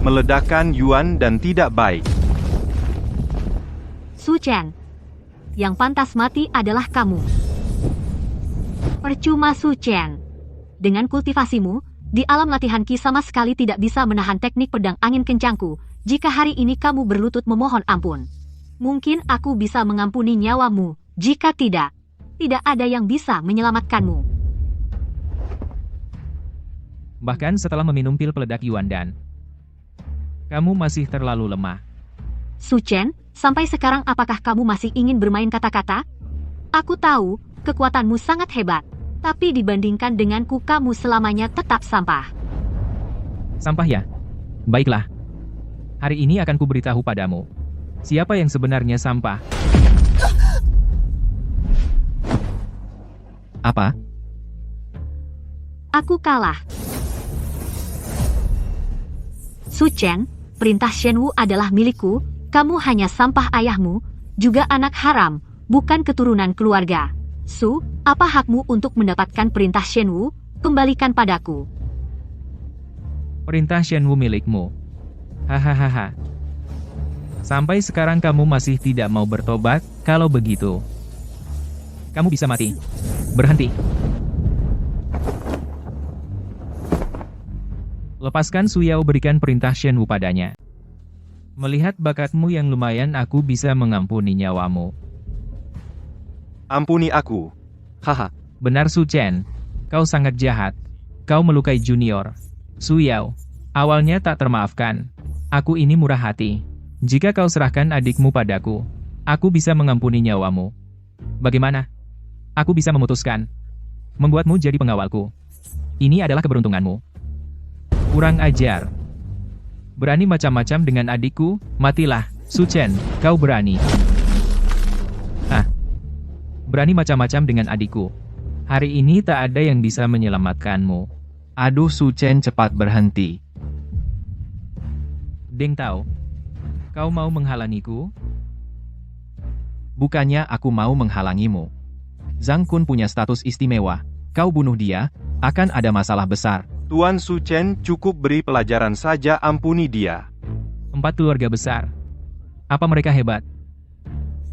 Meledakkan Yuan dan tidak baik. Su Chen. Yang pantas mati adalah kamu. Percuma Su Chen. Dengan kultivasimu, di alam latihan Ki sama sekali tidak bisa menahan teknik pedang angin kencangku. Jika hari ini kamu berlutut memohon ampun, mungkin aku bisa mengampuni nyawamu. Jika tidak, tidak ada yang bisa menyelamatkanmu. Bahkan setelah meminum pil peledak Yuan Dan, kamu masih terlalu lemah. Su Chen, sampai sekarang apakah kamu masih ingin bermain kata-kata? Aku tahu, kekuatanmu sangat hebat. Tapi dibandingkan denganku, kamu selamanya tetap sampah. Sampah ya? Baiklah. Hari ini akan kuberitahu padamu. Siapa yang sebenarnya sampah? Apa? Aku kalah. Su Chen, perintah Shenwu adalah milikku. Kamu hanya sampah ayahmu, juga anak haram, bukan keturunan keluarga. Su, apa hakmu untuk mendapatkan perintah Shenwu? Kembalikan padaku. Perintah Shenwu milikmu. Hahaha. Sampai sekarang kamu masih tidak mau bertobat, kalau begitu. Kamu bisa mati. Berhenti. Lepaskan Su Yao, berikan perintah Shen Wu padanya. Melihat bakatmu yang lumayan, aku bisa mengampuni nyawamu. Ampuni aku. Haha. Benar Su Chen. Kau sangat jahat. Kau melukai junior. Su Yao. Awalnya tak termaafkan. Aku ini murah hati. Jika kau serahkan adikmu padaku, aku bisa mengampuni nyawamu. Bagaimana? Aku bisa memutuskan. Membuatmu jadi pengawalku. Ini adalah keberuntunganmu. Kurang ajar. Berani macam-macam dengan adikku, matilah. Su Chen, kau berani. Ah. Berani macam-macam dengan adikku. Hari ini tak ada yang bisa menyelamatkanmu. Aduh, Su Chen, cepat berhenti. Deng Tao. Kau mau menghalangiku? Bukannya aku mau menghalangimu. Zhang Kun punya status istimewa. Kau bunuh dia, akan ada masalah besar. Tuan Su Chen, cukup beri pelajaran saja, ampuni dia. 4 keluarga besar. Apa mereka hebat?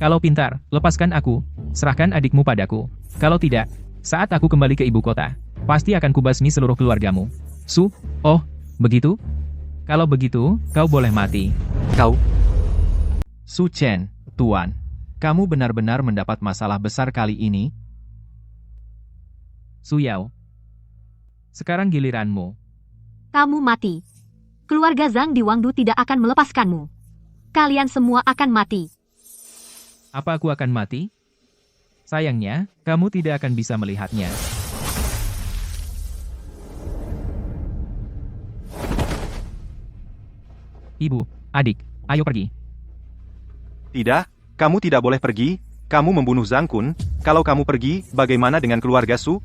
Kalau pintar, lepaskan aku, serahkan adikmu padaku. Kalau tidak, saat aku kembali ke ibu kota, pasti akan kubasmi seluruh keluargamu. Su, oh, begitu? Kalau begitu, kau boleh mati. Kau, Su Chen, Tuan. Kamu benar-benar mendapat masalah besar kali ini. Su Yao. Sekarang giliranmu. Kamu mati. Keluarga Zhang di Wangdu tidak akan melepaskanmu. Kalian semua akan mati. Apa aku akan mati? Sayangnya, kamu tidak akan bisa melihatnya. Ibu, adik, ayo pergi. Tidak, kamu tidak boleh pergi. Kamu membunuh Zhang Kun. Kalau kamu pergi, bagaimana dengan keluarga Su?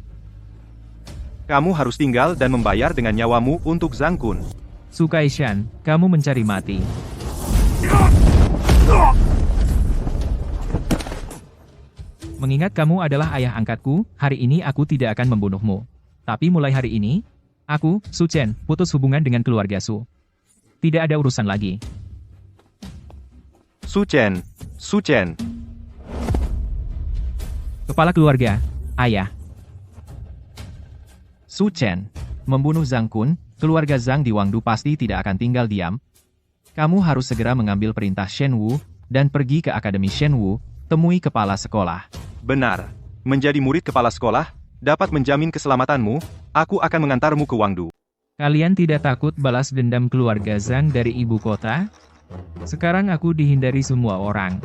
Kamu harus tinggal dan membayar dengan nyawamu untuk Zhang Kun. Su Kaishan, kamu mencari mati. Mengingat kamu adalah ayah angkatku, hari ini aku tidak akan membunuhmu. Tapi mulai hari ini, aku, Su Chen, putus hubungan dengan keluarga Su. Tidak ada urusan lagi. Su Chen. Su Chen. Kepala keluarga, ayah. Su Chen, membunuh Zhang Kun, keluarga Zhang di Wangdu pasti tidak akan tinggal diam. Kamu harus segera mengambil perintah Shen Wu, dan pergi ke Akademi Shen Wu, temui kepala sekolah. Benar. Menjadi murid kepala sekolah, dapat menjamin keselamatanmu, aku akan mengantarmu ke Wangdu. Kalian tidak takut balas dendam keluarga Zhang dari ibu kota? Sekarang aku dihindari semua orang.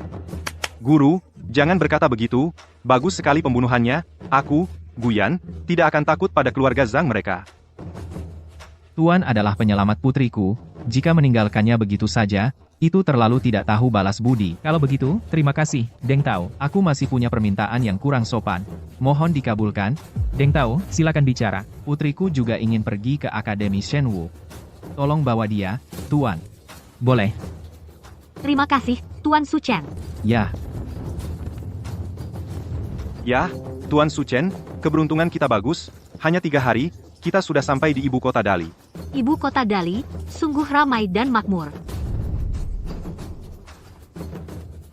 Guru, jangan berkata begitu, bagus sekali pembunuhannya, aku, Guyan, tidak akan takut pada keluarga Zhang mereka. Tuan adalah penyelamat putriku, jika meninggalkannya begitu saja, itu terlalu tidak tahu balas budi. Kalau begitu, terima kasih, Deng Tao. Aku masih punya permintaan yang kurang sopan. Mohon dikabulkan. Deng Tao, silakan bicara. Putriku juga ingin pergi ke Akademi Shen Wu. Tolong bawa dia, Tuan. Boleh. Terima kasih, Tuan Su Chen. Ya, Ya, Tuan Su Chen, keberuntungan kita bagus, hanya 3 hari, kita sudah sampai di ibu kota Dali. Ibu kota Dali, sungguh ramai dan makmur.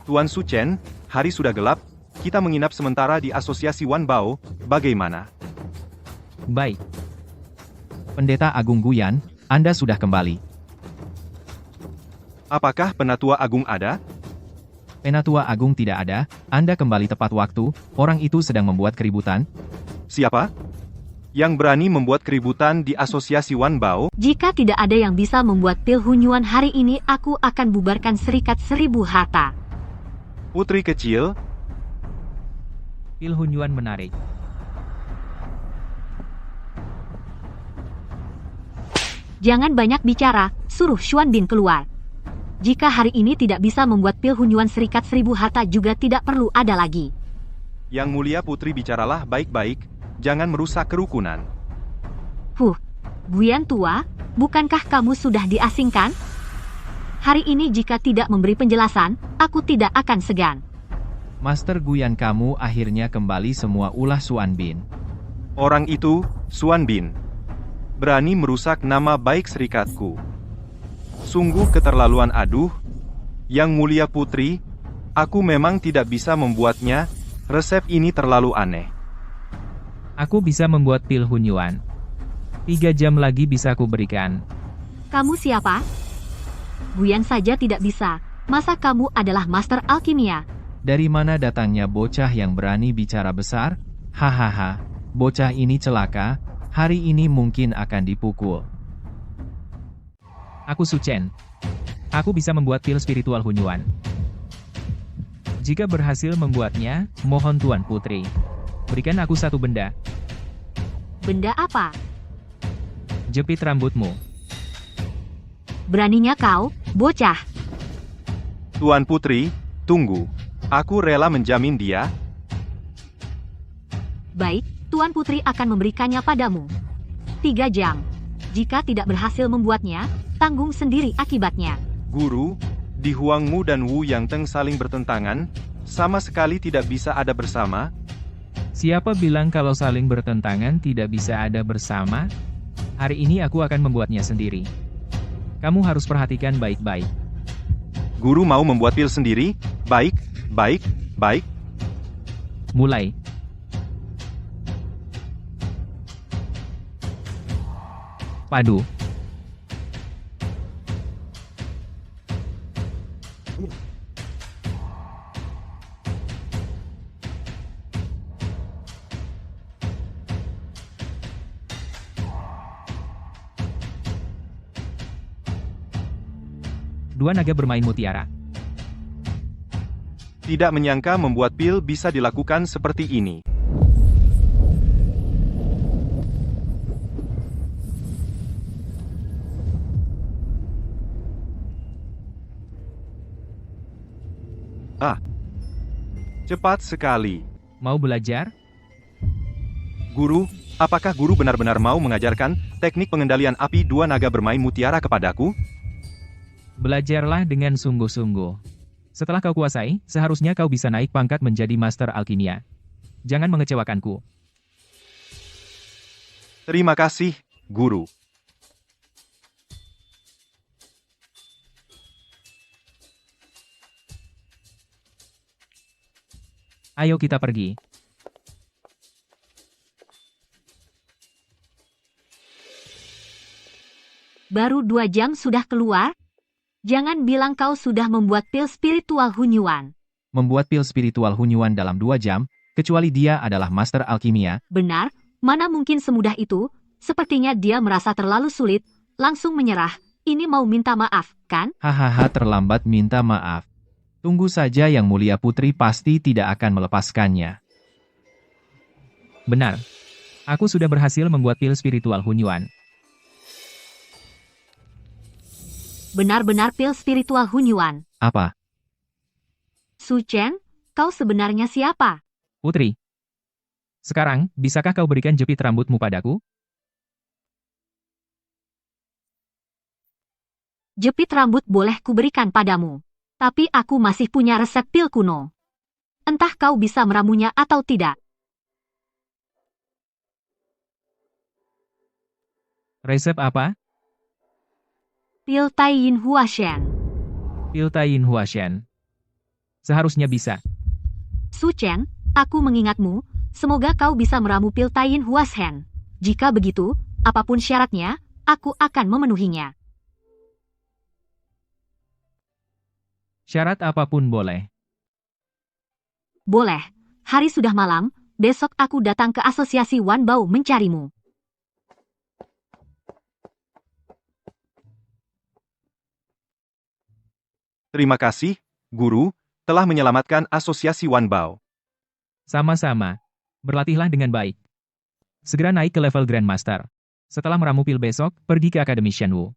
Tuan Su Chen, hari sudah gelap, kita menginap sementara di Asosiasi Wan Bao, bagaimana? Baik. Pendeta Agung Guyan, Anda sudah kembali. Apakah Penatua Agung ada? Penatua Agung tidak ada, Anda kembali tepat waktu, orang itu sedang membuat keributan. Siapa? Yang berani membuat keributan di Asosiasi Wan Bao? Jika tidak ada yang bisa membuat Pil Hunyuan hari ini, aku akan bubarkan Serikat 1000 Harta. Putri kecil, Pil Hunyuan menarik. Jangan banyak bicara, suruh Xuan Bin keluar. Jika hari ini tidak bisa membuat Pil Hunyuan Serikat 1000 Harta juga tidak perlu ada lagi. Yang Mulia Putri bicaralah baik-baik, jangan merusak kerukunan. Guyan tua, bukankah kamu sudah diasingkan? Hari ini jika tidak memberi penjelasan, aku tidak akan segan. Master Guyan, kamu akhirnya kembali, semua ulah Xuan Bin. Orang itu, Xuan Bin, berani merusak nama baik serikatku. Sungguh keterlaluan. Aduh. Yang mulia putri, aku memang tidak bisa membuatnya. Resep ini terlalu aneh. Aku bisa membuat pil Hunyuan. 3 jam lagi bisa aku berikan. Kamu siapa? Guyan saja tidak bisa. Masa kamu adalah master alkimia? Dari mana datangnya bocah yang berani bicara besar? Hahaha, bocah ini celaka, hari ini mungkin akan dipukul. Aku Su Chen. Aku bisa membuat pil spiritual Hunyuan. Jika berhasil membuatnya, mohon Tuan Putri, berikan aku satu benda. Benda apa? Jepit rambutmu. Beraninya kau, bocah. Tuan Putri, tunggu. Aku rela menjamin dia. Baik, Tuan Putri akan memberikannya padamu. 3 jam. Jika tidak berhasil membuatnya, tanggung sendiri akibatnya. Guru, di Huangmu dan Wu Yang Teng saling bertentangan, sama sekali tidak bisa ada bersama. Siapa bilang kalau saling bertentangan tidak bisa ada bersama? Hari ini aku akan membuatnya sendiri. Kamu harus perhatikan baik-baik. Guru mau membuat pil sendiri? Baik, baik, baik. Mulai. Padu. Dua naga bermain mutiara. Tidak menyangka membuat pil bisa dilakukan seperti ini. Ah, cepat sekali. Mau belajar? Guru, apakah guru benar-benar mau mengajarkan teknik pengendalian api dua naga bermain mutiara kepadaku? Belajarlah dengan sungguh-sungguh. Setelah kau kuasai, seharusnya kau bisa naik pangkat menjadi Master Alkimia. Jangan mengecewakanku. Terima kasih, Guru. Ayo kita pergi. Baru 2 jam sudah keluar? Jangan bilang kau sudah membuat pil spiritual Hunyuan. Membuat pil spiritual Hunyuan dalam 2 jam, kecuali dia adalah Master Alkimia. Benar, mana mungkin semudah itu? Sepertinya dia merasa terlalu sulit, langsung menyerah. Ini mau minta maaf, kan? Hahaha, terlambat minta maaf. Tunggu saja, Yang Mulia Putri pasti tidak akan melepaskannya. Benar. Aku sudah berhasil membuat pil spiritual Hunyuan. Benar-benar pil spiritual Hunyuan. Apa? Su Chen, kau sebenarnya siapa? Putri. Sekarang, bisakah kau berikan jepit rambutmu padaku? Jepit rambut boleh kuberikan padamu. Tapi aku masih punya resep pil kuno. Entah kau bisa meramunya atau tidak. Resep apa? Pil Taiyin Huashen. Pil Taiyin Huashen. Seharusnya bisa. Su Chen, aku mengingatmu, semoga kau bisa meramu pil Taiyin Huashen. Jika begitu, apapun syaratnya, aku akan memenuhinya. Syarat apapun boleh. Boleh. Hari sudah malam, besok aku datang ke asosiasi Wan Bao mencarimu. Terima kasih, Guru, telah menyelamatkan asosiasi Wan Bao. Sama-sama. Berlatihlah dengan baik. Segera naik ke level Grandmaster. Setelah meramu pil besok, pergi ke Akademi Shenwu.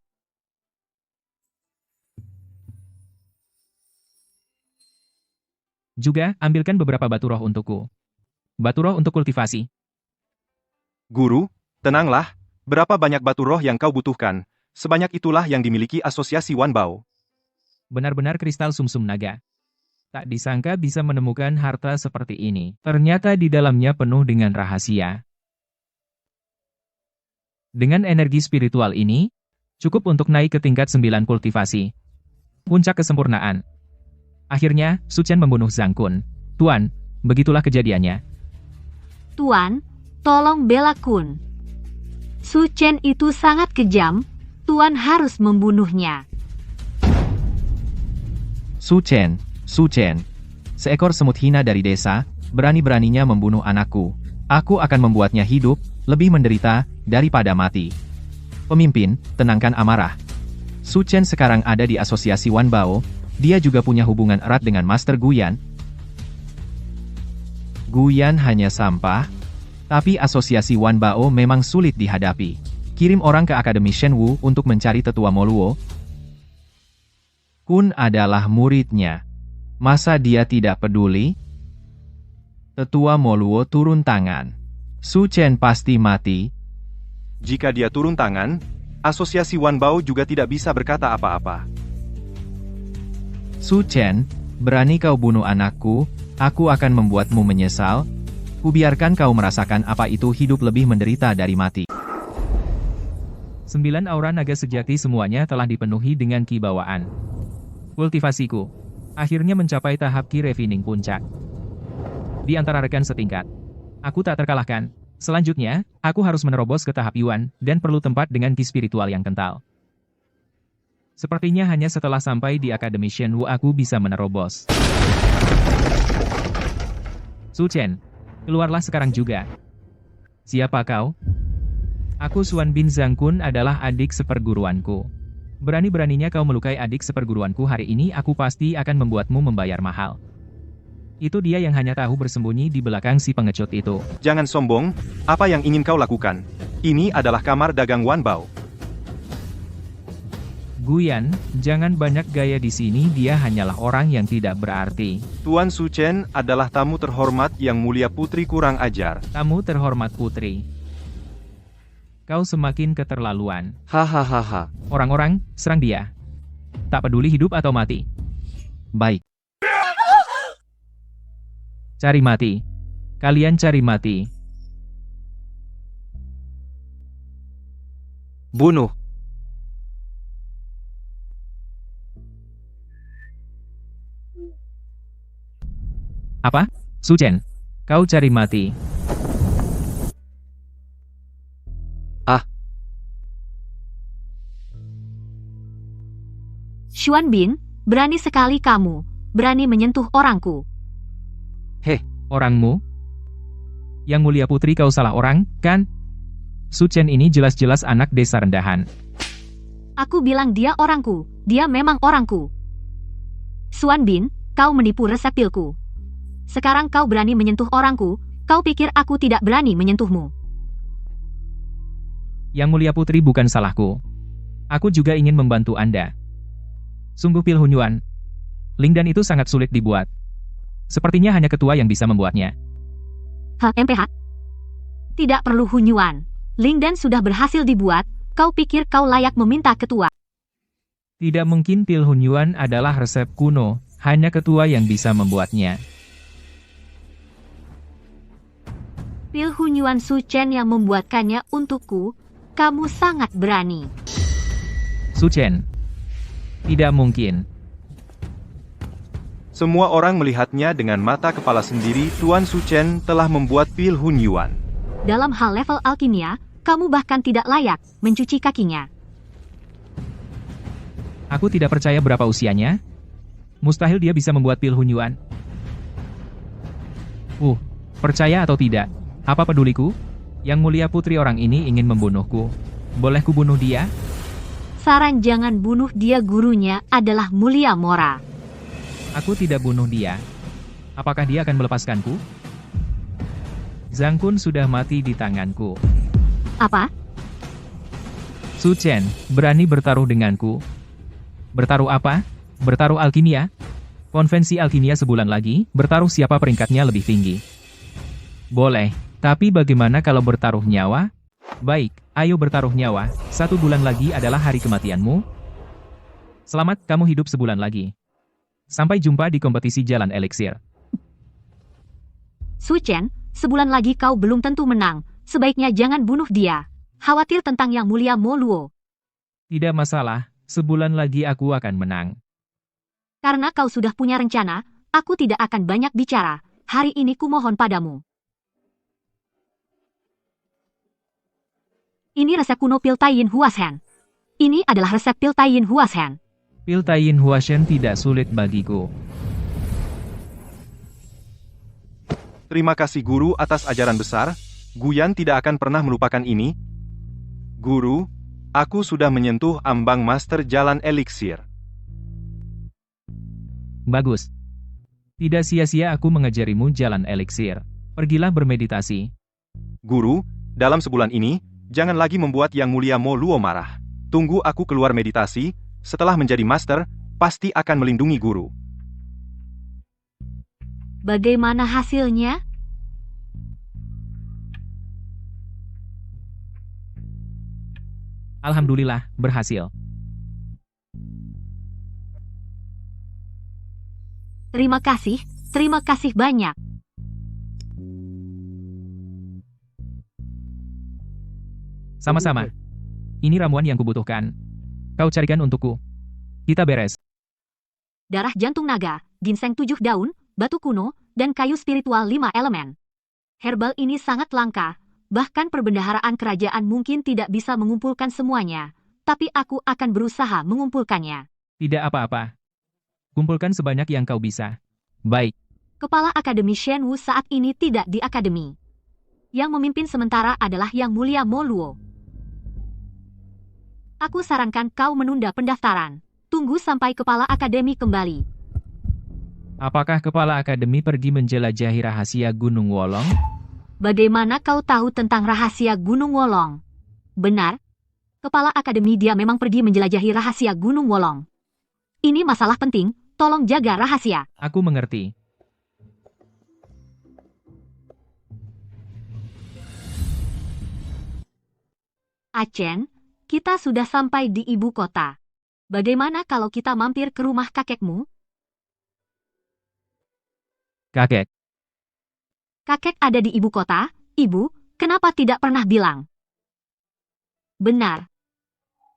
Juga, ambilkan beberapa batu roh untukku. Batu roh untuk kultivasi. Guru, tenanglah. Berapa banyak batu roh yang kau butuhkan? Sebanyak itulah yang dimiliki asosiasi Wan Bao. Benar-benar kristal sumsum naga. Tak disangka bisa menemukan harta seperti ini. Ternyata di dalamnya penuh dengan rahasia. Dengan energi spiritual ini, Cukup untuk naik ke tingkat 9 kultivasi. Puncak kesempurnaan. Akhirnya, Su Chen membunuh Zhang Kun. Tuan, begitulah kejadiannya. Tuan, tolong bela Kun. Su Chen itu sangat kejam, Tuan harus membunuhnya. Su Chen, seekor semut hina dari desa, berani-beraninya membunuh anakku. Aku akan membuatnya hidup, lebih menderita, daripada mati. Pemimpin, tenangkan amarah. Su Chen sekarang ada di asosiasi Wan Bao, dia juga punya hubungan erat dengan Master Guyan. Guyan hanya sampah, tapi asosiasi Wan Bao memang sulit dihadapi. Kirim orang ke Akademi Shenwu untuk mencari tetua Moluo. Kun adalah muridnya. Masa dia tidak peduli? Tetua Moluo turun tangan. Su Chen pasti mati. Jika dia turun tangan, asosiasi Wan Bao juga tidak bisa berkata apa-apa. Su Chen, berani kau bunuh anakku, aku akan membuatmu menyesal. Kubiarkan kau merasakan apa itu hidup lebih menderita dari mati. 9 aura naga sejati semuanya telah dipenuhi dengan ki bawaan. Kultivasiku akhirnya mencapai tahap ki refining puncak. Di antara rekan setingkat, aku tak terkalahkan. Selanjutnya, aku harus menerobos ke tahap Yuan, dan perlu tempat dengan ki spiritual yang kental. Sepertinya hanya setelah sampai di Akademi Shenwu aku bisa menerobos. Su Chen, keluarlah sekarang juga. Siapa kau? Aku Xuan bin Zhang Kun adalah adik seperguruanku. Berani-beraninya kau melukai adik seperguruanku hari ini, aku pasti akan membuatmu membayar mahal. Itu dia yang hanya tahu bersembunyi di belakang si pengecut itu. Jangan sombong, apa yang ingin kau lakukan? Ini adalah kamar dagang Wan Bao. Guyan, jangan banyak gaya di sini, dia hanyalah orang yang tidak berarti. Tuan Su Chen adalah tamu terhormat yang mulia putri kurang ajar. Tamu terhormat putri. Kau semakin keterlaluan. Hahaha. Orang-orang, serang dia. Tak peduli hidup atau mati. Baik. Cari mati. Kalian cari mati. Bunuh. Apa? Su Chen, kau cari mati. Xuan Bin, berani sekali kamu, berani menyentuh orangku. Orangmu? Yang mulia putri, kau salah orang, kan? Su Chen ini jelas-jelas anak desa rendahan. Aku bilang dia orangku, dia memang orangku. Xuan Bin, kau menipu resepilku. Sekarang kau berani menyentuh orangku, kau pikir aku tidak berani menyentuhmu. Yang mulia putri, bukan salahku. Aku juga ingin membantu Anda. Sungguh Pil Hunyuan. Lingdan itu sangat sulit dibuat. Sepertinya hanya ketua yang bisa membuatnya. MPH. Tidak perlu Hunyuan. Lingdan sudah berhasil dibuat, kau pikir kau layak meminta ketua. Tidak mungkin Pil Hunyuan adalah resep kuno, hanya ketua yang bisa membuatnya. Pil Hunyuan Su Chen yang membuatkannya untukku, kamu sangat berani. Su Chen. Tidak mungkin. Semua orang melihatnya dengan mata kepala sendiri. Tuan Su Chen telah membuat Pil Hunyuan. Dalam hal level alkimia, kamu bahkan tidak layak mencuci kakinya. Aku tidak percaya berapa usianya. Mustahil dia bisa membuat Pil Hunyuan. Percaya atau tidak? Apa peduliku? Yang mulia putri, orang ini ingin membunuhku. Boleh ku bunuh dia? Saran jangan bunuh dia, gurunya adalah Mulia Mora. Aku tidak bunuh dia. Apakah dia akan melepaskanku? Zhang Kun sudah mati di tanganku. Apa? Su Chen, berani bertaruh denganku. Bertaruh apa? Bertaruh alkimia? Konvensi alkimia sebulan lagi, bertaruh siapa peringkatnya lebih tinggi. Boleh, tapi bagaimana kalau bertaruh nyawa? Baik, ayo bertaruh nyawa. 1 bulan lagi adalah hari kematianmu. Selamat, kamu hidup sebulan lagi. Sampai jumpa di kompetisi jalan eliksir. Su Chen, sebulan lagi kau belum tentu menang. Sebaiknya jangan bunuh dia. Khawatir tentang Yang Mulia Mo Luo. Tidak masalah, sebulan lagi aku akan menang. Karena kau sudah punya rencana, aku tidak akan banyak bicara. Hari ini kumohon padamu. Ini resep kuno pil Taiyin Huashen. Ini adalah resep pil Taiyin Huashen. Pil Taiyin Huashen tidak sulit bagiku. Terima kasih guru atas ajaran besar. Guyan tidak akan pernah melupakan ini. Guru, aku sudah menyentuh ambang master jalan eliksir. Bagus. Tidak sia-sia aku mengajarimu jalan eliksir. Pergilah bermeditasi. Guru, dalam sebulan ini, jangan lagi membuat Yang Mulia Mo Luo marah. Tunggu aku keluar meditasi, setelah menjadi master, pasti akan melindungi guru. Bagaimana hasilnya? Alhamdulillah, berhasil. Terima kasih banyak. Sama-sama. Ini ramuan yang kubutuhkan. Kau carikan untukku. Kita beres. Darah jantung naga, ginseng 7 daun, batu kuno, dan kayu spiritual 5 elemen. Herbal ini sangat langka, bahkan perbendaharaan kerajaan mungkin tidak bisa mengumpulkan semuanya, tapi aku akan berusaha mengumpulkannya. Tidak apa-apa. Kumpulkan sebanyak yang kau bisa. Baik. Kepala Akademi Shenwu saat ini tidak di akademi. Yang memimpin sementara adalah Yang Mulia Mo Luo. Aku sarankan kau menunda pendaftaran. Tunggu sampai kepala akademi kembali. Apakah kepala akademi pergi menjelajahi rahasia Gunung Wolong? Bagaimana kau tahu tentang rahasia Gunung Wolong? Benar. Kepala akademi dia memang pergi menjelajahi rahasia Gunung Wolong. Ini masalah penting, tolong jaga rahasia. Aku mengerti. Achen, kita sudah sampai di ibu kota. Bagaimana kalau kita mampir ke rumah kakekmu? Kakek. Kakek ada di ibu kota? Ibu, kenapa tidak pernah bilang? Benar.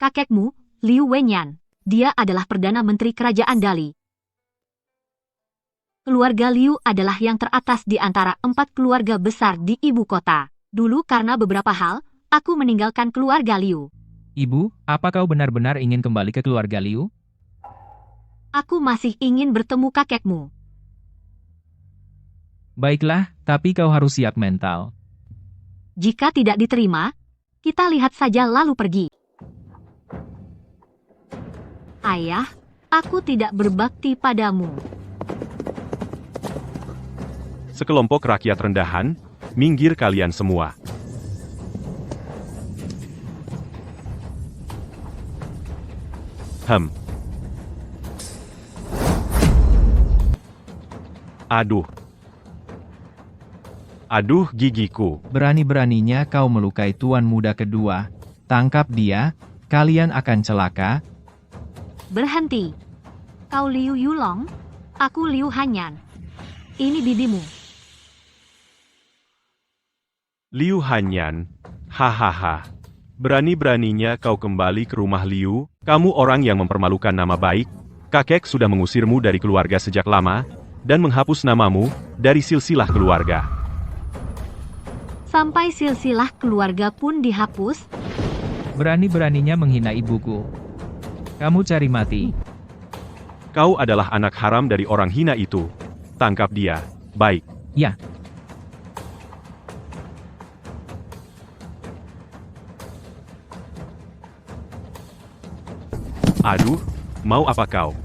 Kakekmu, Liu Wenyan. Dia adalah Perdana Menteri Kerajaan Dali. Keluarga Liu adalah yang teratas di antara 4 keluarga besar di ibu kota. Dulu karena beberapa hal, aku meninggalkan keluarga Liu. Ibu, apa kau benar-benar ingin kembali ke keluarga Liu? Aku masih ingin bertemu kakekmu. Baiklah, tapi kau harus siap mental. Jika tidak diterima, kita lihat saja lalu pergi. Ayah, aku tidak berbakti padamu. Sekelompok rakyat rendahan, minggir kalian semua. Aduh. Aduh gigiku. Berani-beraninya kau melukai tuan muda kedua. Tangkap dia, kalian akan celaka. Berhenti. Kau Liu Yulong, aku Liu Hanyan. Ini bibimu. Liu Hanyan. Hahaha. Berani-beraninya kau kembali ke rumah Liu. Kamu orang yang mempermalukan nama baik. Kakek sudah mengusirmu dari keluarga sejak lama, dan menghapus namamu dari silsilah keluarga. Sampai silsilah keluarga pun dihapus. Berani-beraninya menghina ibuku. Kamu cari mati. Kau adalah anak haram dari orang hina itu. Tangkap dia. Baik. Ya. Aduh, mau apa kau?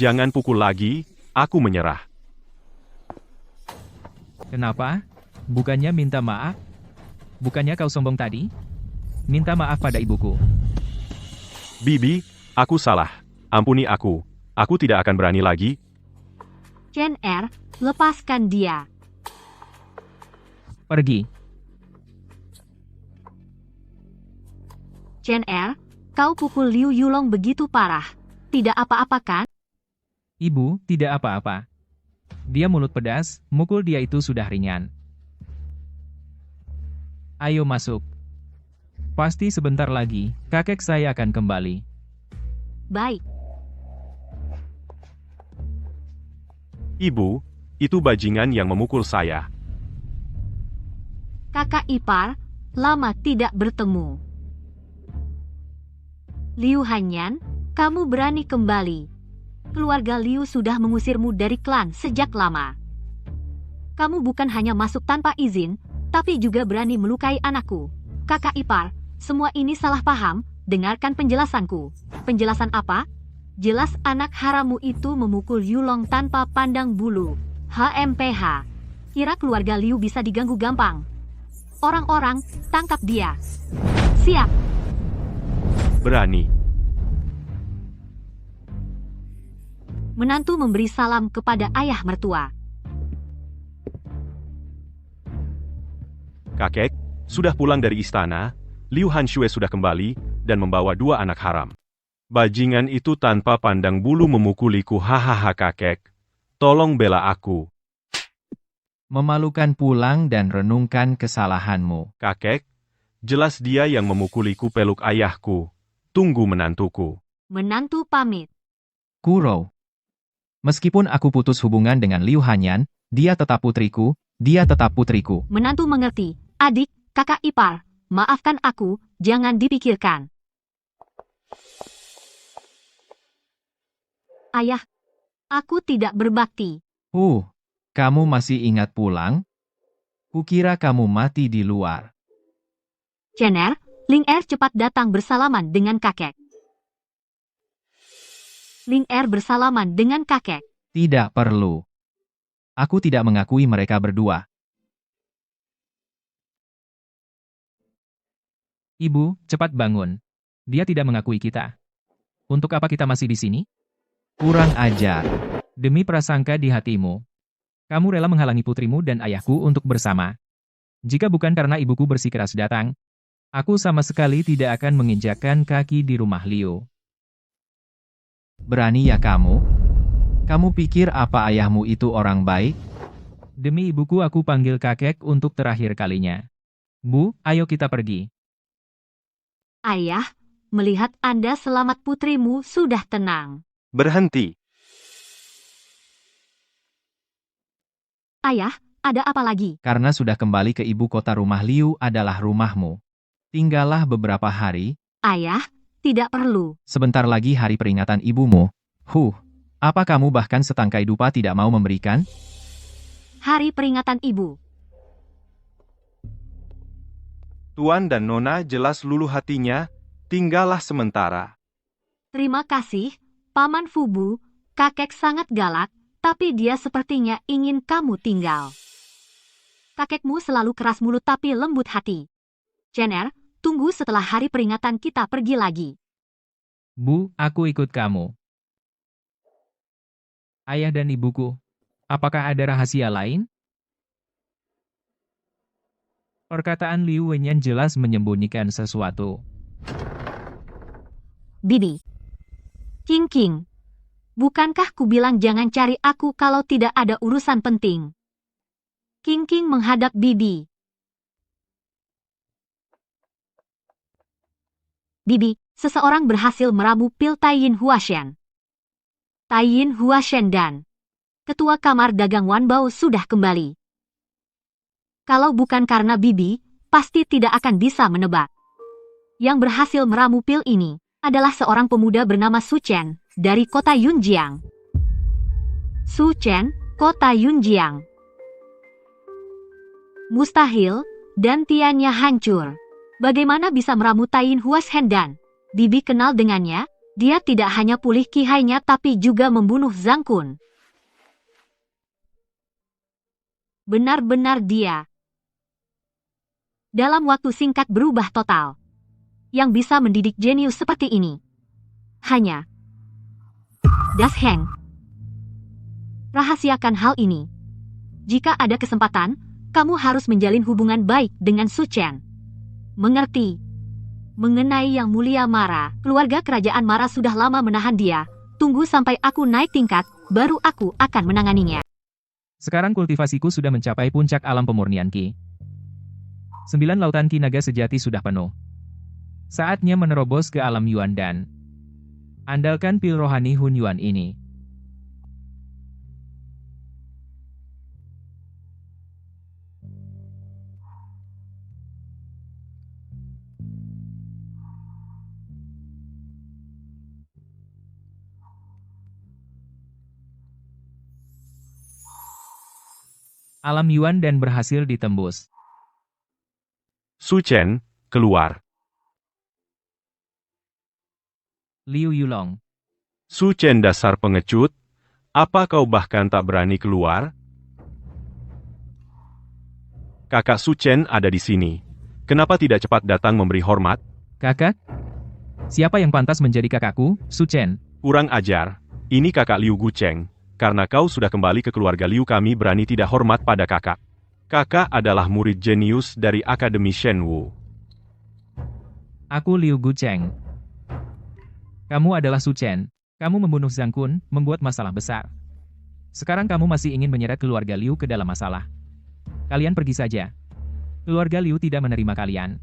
Jangan pukul lagi, aku menyerah. Kenapa? Bukannya minta maaf? Bukannya kau sombong tadi? Minta maaf pada ibuku. Bibi, aku salah. Ampuni aku. Aku tidak akan berani lagi. Chen Er, lepaskan dia. Pergi. Chen Er, kau pukul Liu Yulong begitu parah. Tidak apa-apa kan? Ibu, tidak apa-apa. Dia mulut pedas, mukul dia itu sudah ringan. Ayo masuk. Pasti sebentar lagi, kakek saya akan kembali. Baik. Ibu, itu bajingan yang memukul saya. Kakak ipar, lama tidak bertemu. Liu Hanyan, kamu berani kembali. Keluarga Liu sudah mengusirmu dari klan sejak lama. Kamu bukan hanya masuk tanpa izin, tapi juga berani melukai anakku. Kakak ipar, semua ini salah paham, dengarkan penjelasanku. Penjelasan apa? Jelas anak harammu itu memukul Yulong tanpa pandang bulu. HMPH. Kira keluarga Liu bisa diganggu gampang. Orang-orang, tangkap dia. Siap. Berani. Menantu memberi salam kepada ayah mertua. Kakek, sudah pulang dari istana, Liu Hanshue sudah kembali, dan membawa 2 anak haram. Bajingan itu tanpa pandang bulu memukuliku, hahaha kakek. Tolong bela aku. Memalukan, pulang dan renungkan kesalahanmu. Kakek, jelas dia yang memukuliku, peluk ayahku. Tunggu menantuku. Menantu pamit. Kuro. Meskipun aku putus hubungan dengan Liu Hanyan, dia tetap putriku, dia tetap putriku. Menantu mengerti. Adik, kakak ipar, maafkan aku, jangan dipikirkan. Ayah, aku tidak berbakti. Kamu masih ingat pulang? Kukira kamu mati di luar. Cener, Ling Er cepat datang bersalaman dengan kakek. Ling Er bersalaman dengan kakek. Tidak perlu. Aku tidak mengakui mereka berdua. Ibu, cepat bangun. Dia tidak mengakui kita. Untuk apa kita masih di sini? Kurang ajar. Demi prasangka di hatimu. Kamu rela menghalangi putrimu dan ayahku untuk bersama. Jika bukan karena ibuku bersikeras datang, aku sama sekali tidak akan menginjakkan kaki di rumah Liu. Berani ya kamu? Kamu pikir apa ayahmu itu orang baik? Demi ibuku aku panggil kakek untuk terakhir kalinya. Bu, ayo kita pergi. Ayah, melihat Anda selamat putrimu sudah tenang. Berhenti. Ayah, ada apa lagi? Karena sudah kembali ke ibu kota, rumah Liu adalah rumahmu. Tinggallah beberapa hari. Ayah, tidak perlu. Sebentar lagi hari peringatan ibumu. Apa kamu bahkan setangkai dupa tidak mau memberikan? Hari peringatan ibu. Tuan dan Nona jelas luluh hatinya, tinggallah sementara. Terima kasih, Paman Fubu. Kakek sangat galak, tapi dia sepertinya ingin kamu tinggal. Kakekmu selalu keras mulut tapi lembut hati. Cener, tunggu setelah hari peringatan kita pergi lagi. Bu, aku ikut kamu. Ayah dan ibuku, apakah ada rahasia lain? Perkataan Liu Wenyan jelas menyembunyikan sesuatu. Bibi. King. Bukankah ku bilang jangan cari aku kalau tidak ada urusan penting? King menghadap Bibi. Bibi, seseorang berhasil meramu pil Taiyin Huashen. Taiyin Huashen dan Ketua Kamar Dagang Wanbao sudah kembali. Kalau bukan karena Bibi, pasti tidak akan bisa menebak. Yang berhasil meramu pil ini adalah seorang pemuda bernama Su Chen dari kota Yunjiang. Su Chen, kota Yunjiang. Mustahil, dan tiannya hancur. Bagaimana bisa meramu Taiyin Huashen dan Bibi kenal dengannya? Dia tidak hanya pulih kihainya tapi juga membunuh Zhang Kun. Benar-benar dia. Dalam waktu singkat berubah total. Yang bisa mendidik jenius seperti ini. Hanya Das Heng. Rahasiakan hal ini. Jika ada kesempatan, kamu harus menjalin hubungan baik dengan Su Chen. Mengerti? Mengenai Yang Mulia Mara, keluarga kerajaan Mara sudah lama menahan dia. Tunggu sampai aku naik tingkat, baru aku akan menanganinya. Sekarang kultivasiku sudah mencapai puncak alam pemurnian Ki. 9 lautan Ki naga sejati sudah penuh. Saatnya menerobos ke alam Yuan dan andalkan pil rohani Hun Yuan ini. Alam Yuan dan berhasil ditembus. Su Chen, keluar. Liu Yulong. Su Chen dasar pengecut. Apa kau bahkan tak berani keluar? Kakak Su Chen ada di sini. Kenapa tidak cepat datang memberi hormat? Kakak? Siapa yang pantas menjadi kakakku, Su Chen? Kurang ajar. Ini kakak Liu Gucheng. Karena kau sudah kembali ke keluarga Liu, kami berani tidak hormat pada kakak. Kakak adalah murid jenius dari Akademi Shenwu. Aku Liu Gucheng. Kamu adalah Su Chen. Kamu membunuh Zhang Kun, membuat masalah besar. Sekarang kamu masih ingin menyeret keluarga Liu ke dalam masalah. Kalian pergi saja. Keluarga Liu tidak menerima kalian.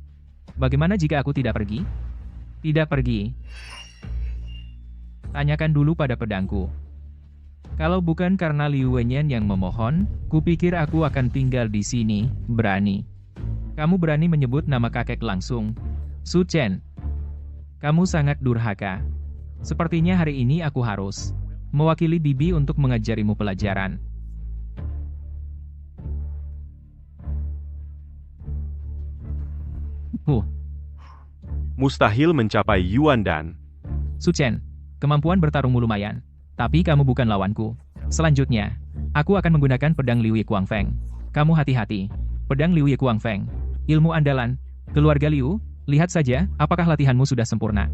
Bagaimana jika aku tidak pergi? Tidak pergi. Tanyakan dulu pada pedangku. Kalau bukan karena Liu Wenyan yang memohon, kupikir aku akan tinggal di sini. Berani. Kamu berani menyebut nama kakek langsung. Su Chen. Kamu sangat durhaka. Sepertinya hari ini aku harus mewakili bibi untuk mengajarimu pelajaran. Mustahil mencapai Yuan dan. Su Chen, kemampuan bertarungmu lumayan. Tapi kamu bukan lawanku. Selanjutnya, aku akan menggunakan pedang Liu Ye Kuangfeng. Kamu hati-hati. Pedang Liu Ye Kuangfeng. Ilmu andalan. Keluarga Liu, lihat saja apakah latihanmu sudah sempurna.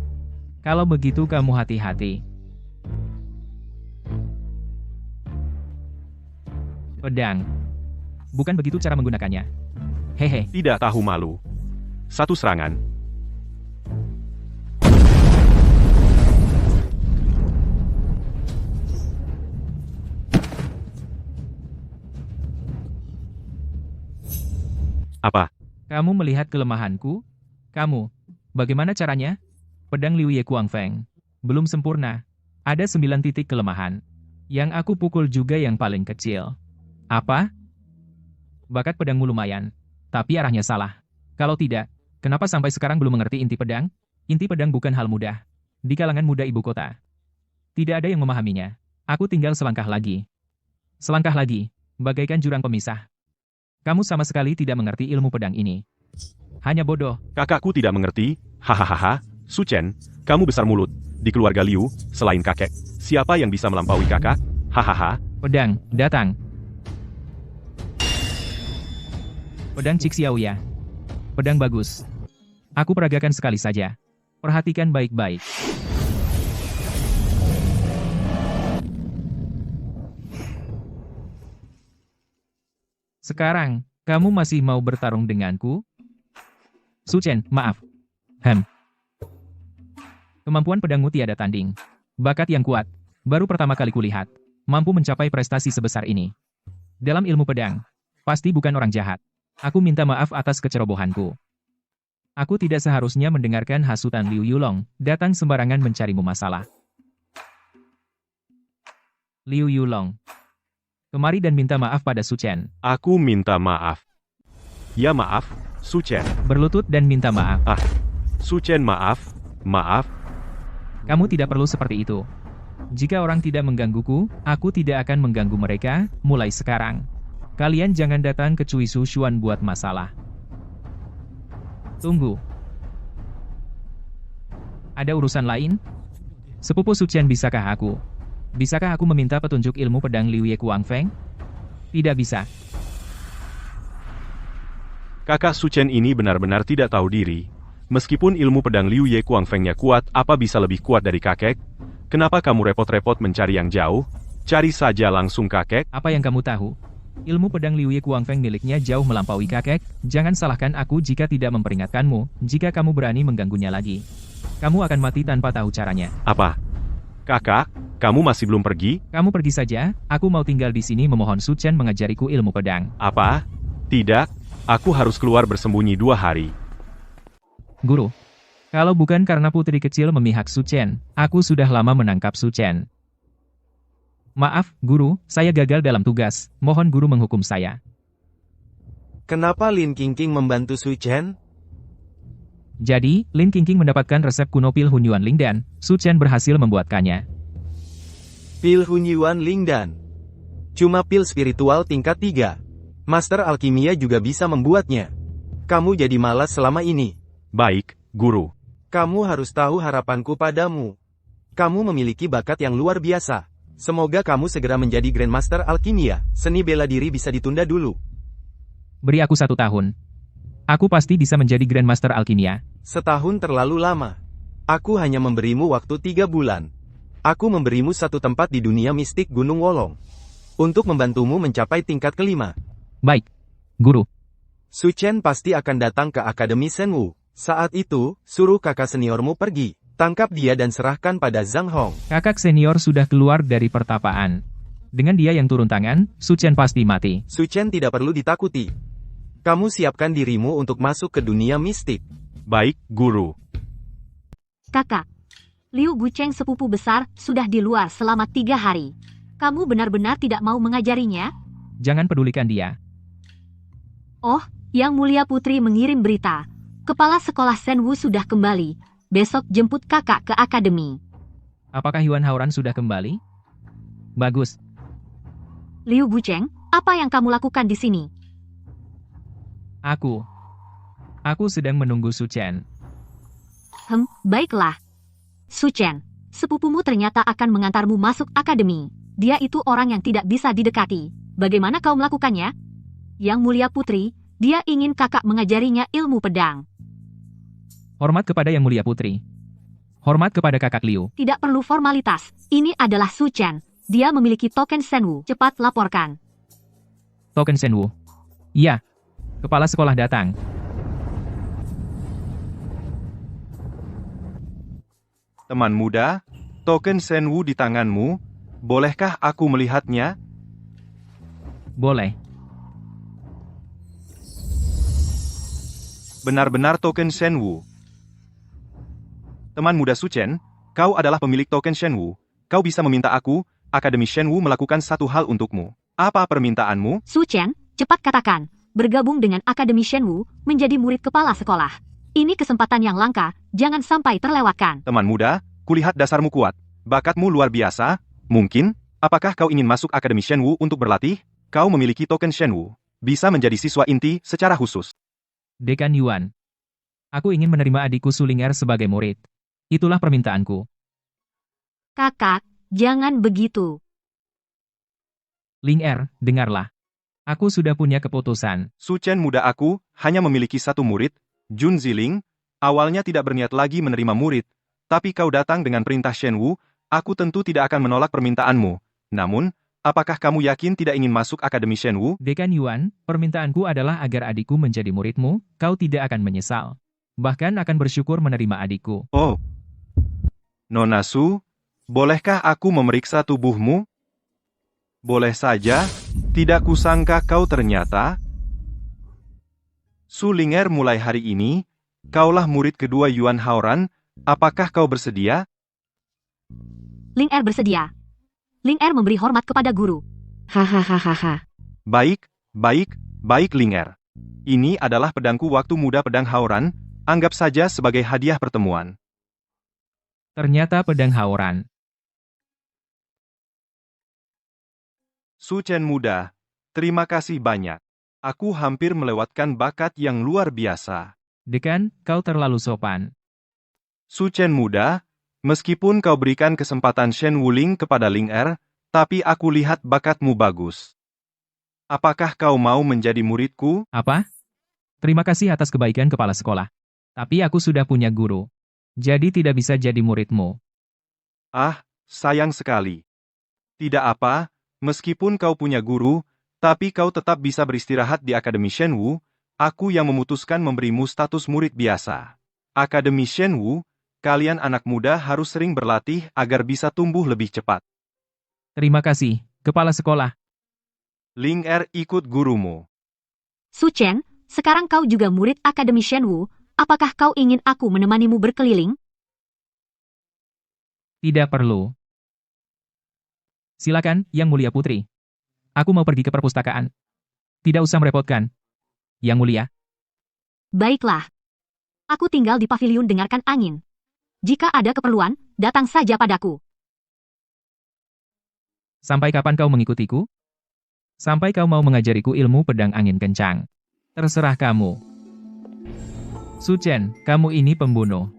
Kalau begitu kamu hati-hati. Pedang. Bukan begitu cara menggunakannya. Hehe. Tidak tahu malu. Satu serangan. Apa? Kamu melihat kelemahanku? Kamu, bagaimana caranya? Pedang Liu Ye Kuangfeng. Belum sempurna. Ada 9 titik kelemahan. Yang aku pukul juga yang paling kecil. Apa? Bakat pedangmu lumayan. Tapi arahnya salah. Kalau tidak, kenapa sampai sekarang belum mengerti inti pedang? Inti pedang bukan hal mudah. Di kalangan muda ibu kota. Tidak ada yang memahaminya. Aku tinggal selangkah lagi. Selangkah lagi, bagaikan jurang pemisah. Kamu sama sekali tidak mengerti ilmu pedang ini. Hanya bodoh. Kakakku tidak mengerti. Hahaha. Su Chen, kamu besar mulut. Di keluarga Liu, selain kakek, siapa yang bisa melampaui kakak? Hahaha. Pedang, datang. Pedang Cik Xiao ya. Pedang bagus. Aku peragakan sekali saja. Perhatikan baik-baik. Sekarang, kamu masih mau bertarung denganku? Su Chen, maaf. Kemampuan pedangmu tiada tanding. Bakat yang kuat. Baru pertama kali kulihat. Mampu mencapai prestasi sebesar ini. Dalam ilmu pedang, pasti bukan orang jahat. Aku minta maaf atas kecerobohanku. Aku tidak seharusnya mendengarkan hasutan Liu Yulong, datang sembarangan mencarimu masalah. Liu Yulong. Kemari dan minta maaf pada Su Chen. Aku minta maaf. Ya maaf, Su Chen. Berlutut dan minta maaf. Su Chen maaf. Kamu tidak perlu seperti itu. Jika orang tidak menggangguku, aku tidak akan mengganggu mereka, mulai sekarang. Kalian jangan datang ke Cui Su Xuan buat masalah. Tunggu. Ada urusan lain? Sepupu Su Chen, bisakah aku? Bisakah aku meminta petunjuk ilmu pedang Liu Ye Kuangfeng? Tidak bisa. Kakak Su Chen ini benar-benar tidak tahu diri. Meskipun ilmu pedang Liu Ye Kuangfengnya kuat, apa bisa lebih kuat dari kakek? Kenapa kamu repot-repot mencari yang jauh? Cari saja langsung kakek. Apa yang kamu tahu? Ilmu pedang Liu Ye Kuangfeng miliknya jauh melampaui kakek. Jangan salahkan aku jika tidak memperingatkanmu, jika kamu berani mengganggunya lagi. Kamu akan mati tanpa tahu caranya. Apa? Kamu masih belum pergi? Kamu pergi saja, aku mau tinggal di sini memohon Su Chen mengajariku ilmu pedang. Apa? Tidak, aku harus keluar bersembunyi 2 hari. Guru, kalau bukan karena putri kecil memihak Su Chen, aku sudah lama menangkap Su Chen. Maaf, Guru, saya gagal dalam tugas. Mohon Guru menghukum saya. Kenapa Lin Qingqing membantu Su Chen? Jadi, Lin Qingqing mendapatkan resep kuno pil Hunyuan Ling dan Su Chen berhasil membuatkannya. Pil Hunyuan Lingdan. Cuma pil spiritual tingkat 3. Master alkimia juga bisa membuatnya. Kamu jadi malas selama ini. Baik, Guru. Kamu harus tahu harapanku padamu. Kamu memiliki bakat yang luar biasa. Semoga kamu segera menjadi Grandmaster alkimia. Seni bela diri bisa ditunda dulu. Beri aku 1 tahun. Aku pasti bisa menjadi Grandmaster alkimia. Setahun terlalu lama. Aku hanya memberimu waktu 3 bulan. Aku memberimu satu tempat di dunia mistik Gunung Wolong. Untuk membantumu mencapai tingkat kelima. Baik, Guru. Su Chen pasti akan datang ke Akademi Shenwu. Saat itu, suruh kakak seniormu pergi. Tangkap dia dan serahkan pada Zhang Hong. Kakak senior sudah keluar dari pertapaan. Dengan dia yang turun tangan, Su Chen pasti mati. Su Chen tidak perlu ditakuti. Kamu siapkan dirimu untuk masuk ke dunia mistik. Baik, Guru. Kakak, Liu Gucheng sepupu besar sudah di luar selama 3 hari. Kamu benar-benar tidak mau mengajarinya? Jangan pedulikan dia. Oh, Yang Mulia Putri mengirim berita. Kepala sekolah Shenwu sudah kembali. Besok jemput kakak ke akademi. Apakah Yuan Haoran sudah kembali? Bagus. Liu Gucheng, apa yang kamu lakukan di sini? Aku sedang menunggu Su Chen. Baiklah. Su Chen, sepupumu ternyata akan mengantarmu masuk akademi. Dia itu orang yang tidak bisa didekati. Bagaimana kau melakukannya? Yang Mulia Putri, dia ingin kakak mengajarinya ilmu pedang. Hormat kepada Yang Mulia Putri. Hormat kepada kakak Liu. Tidak perlu formalitas. Ini adalah Su Chen. Dia memiliki token Shenwu. Cepat laporkan. Token Shenwu. Iya. Kepala sekolah datang. Teman muda, token Shenwu di tanganmu. Bolehkah aku melihatnya? Boleh. Benar-benar token Shenwu. Teman muda Su Chen, kau adalah pemilik token Shenwu. Kau bisa meminta aku, Akademi Shenwu melakukan satu hal untukmu. Apa permintaanmu? Su Chen, cepat katakan. Bergabung dengan Akademi Shenwu, menjadi murid kepala sekolah. Ini kesempatan yang langka, jangan sampai terlewatkan. Teman muda, kulihat dasarmu kuat. Bakatmu luar biasa. Mungkin, apakah kau ingin masuk Akademi Shenwu untuk berlatih? Kau memiliki token Shenwu. Bisa menjadi siswa inti secara khusus. Dekan Yuan. Aku ingin menerima adikku Su Ling'er sebagai murid. Itulah permintaanku. Kakak, jangan begitu. Ling'er, dengarlah. Aku sudah punya keputusan. Su Chen muda aku, hanya memiliki satu murid, Jun Ziling. Awalnya tidak berniat lagi menerima murid. Tapi kau datang dengan perintah Shenwu, aku tentu tidak akan menolak permintaanmu. Namun, apakah kamu yakin tidak ingin masuk Akademi Shenwu? Dekan Yuan, permintaanku adalah agar adikku menjadi muridmu, kau tidak akan menyesal. Bahkan akan bersyukur menerima adikku. Oh. Nona Su, bolehkah aku memeriksa tubuhmu? Boleh saja, tidak kusangka kau ternyata. Su Ling'er mulai hari ini, kaulah murid kedua Yuan Haoran, apakah kau bersedia? Ling'er bersedia. Ling'er memberi hormat kepada guru. Hahaha. Baik, baik Ling'er. Ini adalah pedangku waktu muda pedang Haoran, anggap saja sebagai hadiah pertemuan. Ternyata pedang Haoran. Su Chen muda, terima kasih banyak. Aku hampir melewatkan bakat yang luar biasa. Dekan, kau terlalu sopan. Su Chen muda, meskipun kau berikan kesempatan Shen Wuling kepada Ling'er, tapi aku lihat bakatmu bagus. Apakah kau mau menjadi muridku? Apa? Terima kasih atas kebaikan kepala sekolah. Tapi aku sudah punya guru. Jadi tidak bisa jadi muridmu. Ah, sayang sekali. Tidak apa, meskipun kau punya guru, tapi kau tetap bisa beristirahat di Akademi Shenwu, aku yang memutuskan memberimu status murid biasa. Akademi Shenwu, kalian anak muda harus sering berlatih agar bisa tumbuh lebih cepat. Terima kasih, Kepala Sekolah. Ling Er ikut gurumu. Su Chen, sekarang kau juga murid Akademi Shenwu, apakah kau ingin aku menemanimu berkeliling? Tidak perlu. Silakan, Yang Mulia Putri. Aku mau pergi ke perpustakaan. Tidak usah merepotkan. Yang Mulia. Baiklah. Aku tinggal di paviliun dengarkan angin. Jika ada keperluan, datang saja padaku. Sampai kapan kau mengikutiku? Sampai kau mau mengajariku ilmu pedang angin kencang. Terserah kamu. Su Chen, kamu ini pembunuh.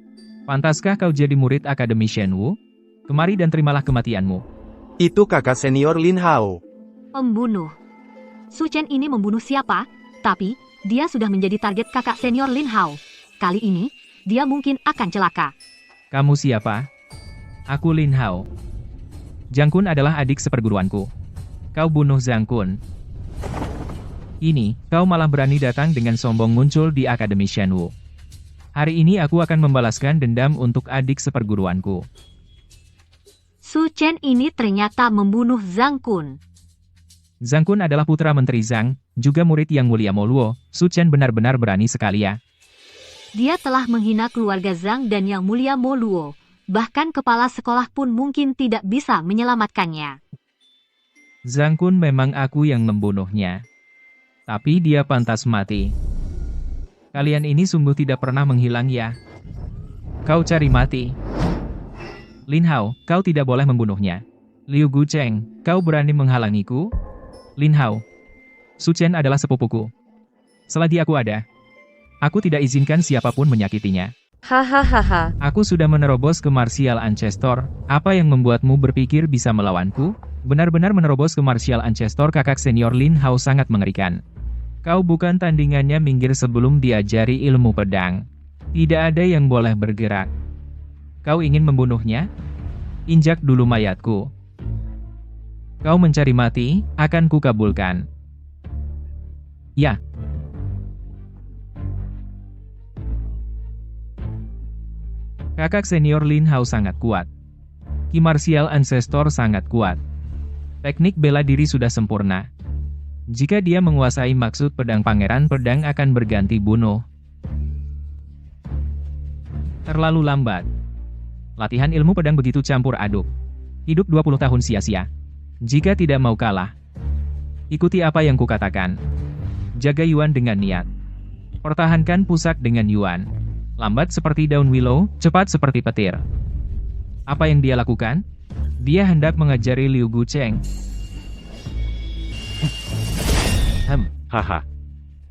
Pantaskah kau jadi murid Akademi Shenwu? Kemari dan terimalah kematianmu. Itu kakak senior Lin Hao. Pembunuh. Su Chen ini membunuh siapa? Tapi, dia sudah menjadi target kakak senior Lin Hao. Kali ini, dia mungkin akan celaka. Kamu siapa? Aku Lin Hao. Zhang Kun adalah adik seperguruanku. Kau bunuh Zhang Kun. Ini, kau malah berani datang dengan sombong muncul di Akademi Shenwu. Hari ini aku akan membalaskan dendam untuk adik seperguruanku. Su Chen ini ternyata membunuh Zhang Kun. Zhang Kun adalah putra Menteri Zhang, juga murid Yang Mulia Moluo. Su Chen benar-benar berani sekali ya. Dia telah menghina keluarga Zhang dan Yang Mulia Moluo. Bahkan kepala sekolah pun mungkin tidak bisa menyelamatkannya. Zhang Kun memang aku yang membunuhnya. Tapi dia pantas mati. Kalian ini sungguh tidak pernah menghilang ya. Kau cari mati. Lin Hao, kau tidak boleh membunuhnya. Liu Gucheng, kau berani menghalangiku? Lin Hao, Su Chen adalah sepupuku. Selagi aku ada, aku tidak izinkan siapapun menyakitinya. Hahaha. Aku sudah menerobos ke Martial Ancestor. Apa yang membuatmu berpikir bisa melawanku? Benar-benar menerobos ke Martial Ancestor. Kakak senior Lin Hao sangat mengerikan. Kau bukan tandingannya, minggir sebelum diajari ilmu pedang. Tidak ada yang boleh bergerak. Kau ingin membunuhnya? Injak dulu mayatku. Kau mencari mati, akan kukabulkan. Ya. Kakak senior Lin Hao sangat kuat. Ki Martial Ancestor sangat kuat. Teknik bela diri sudah sempurna. Jika dia menguasai maksud pedang, pangeran pedang akan berganti bunuh. Terlalu lambat. Latihan ilmu pedang begitu campur aduk. Hidup 20 tahun sia-sia. Jika tidak mau kalah, ikuti apa yang kukatakan. Jaga Yuan dengan niat. Pertahankan pusat dengan Yuan. Lambat seperti daun willow, cepat seperti petir. Apa yang dia lakukan? Dia hendak mengajari Liu Gucheng. Haha.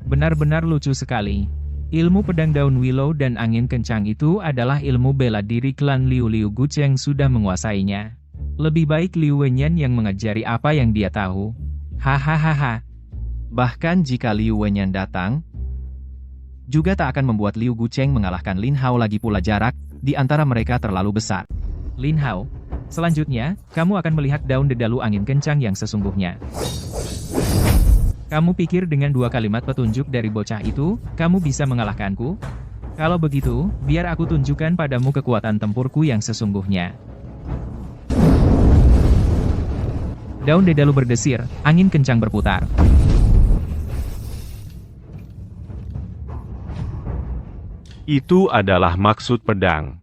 Benar-benar lucu sekali. Ilmu pedang daun willow dan angin kencang itu adalah ilmu bela diri klan Liu. Liu Gucheng sudah menguasainya. Lebih baik Liu Wenyan yang mengajari apa yang dia tahu. Hahaha. Bahkan jika Liu Wenyan datang, juga tak akan membuat Liu Gucheng mengalahkan Lin Hao. Lagi pula jarak di antara mereka terlalu besar. Lin Hao, selanjutnya, kamu akan melihat daun dedalu angin kencang yang sesungguhnya. Kamu pikir dengan 2 kalimat petunjuk dari bocah itu, kamu bisa mengalahkanku? Kalau begitu, biar aku tunjukkan padamu kekuatan tempurku yang sesungguhnya. Daun dedalu berdesir, angin kencang berputar. Itu adalah maksud pedang.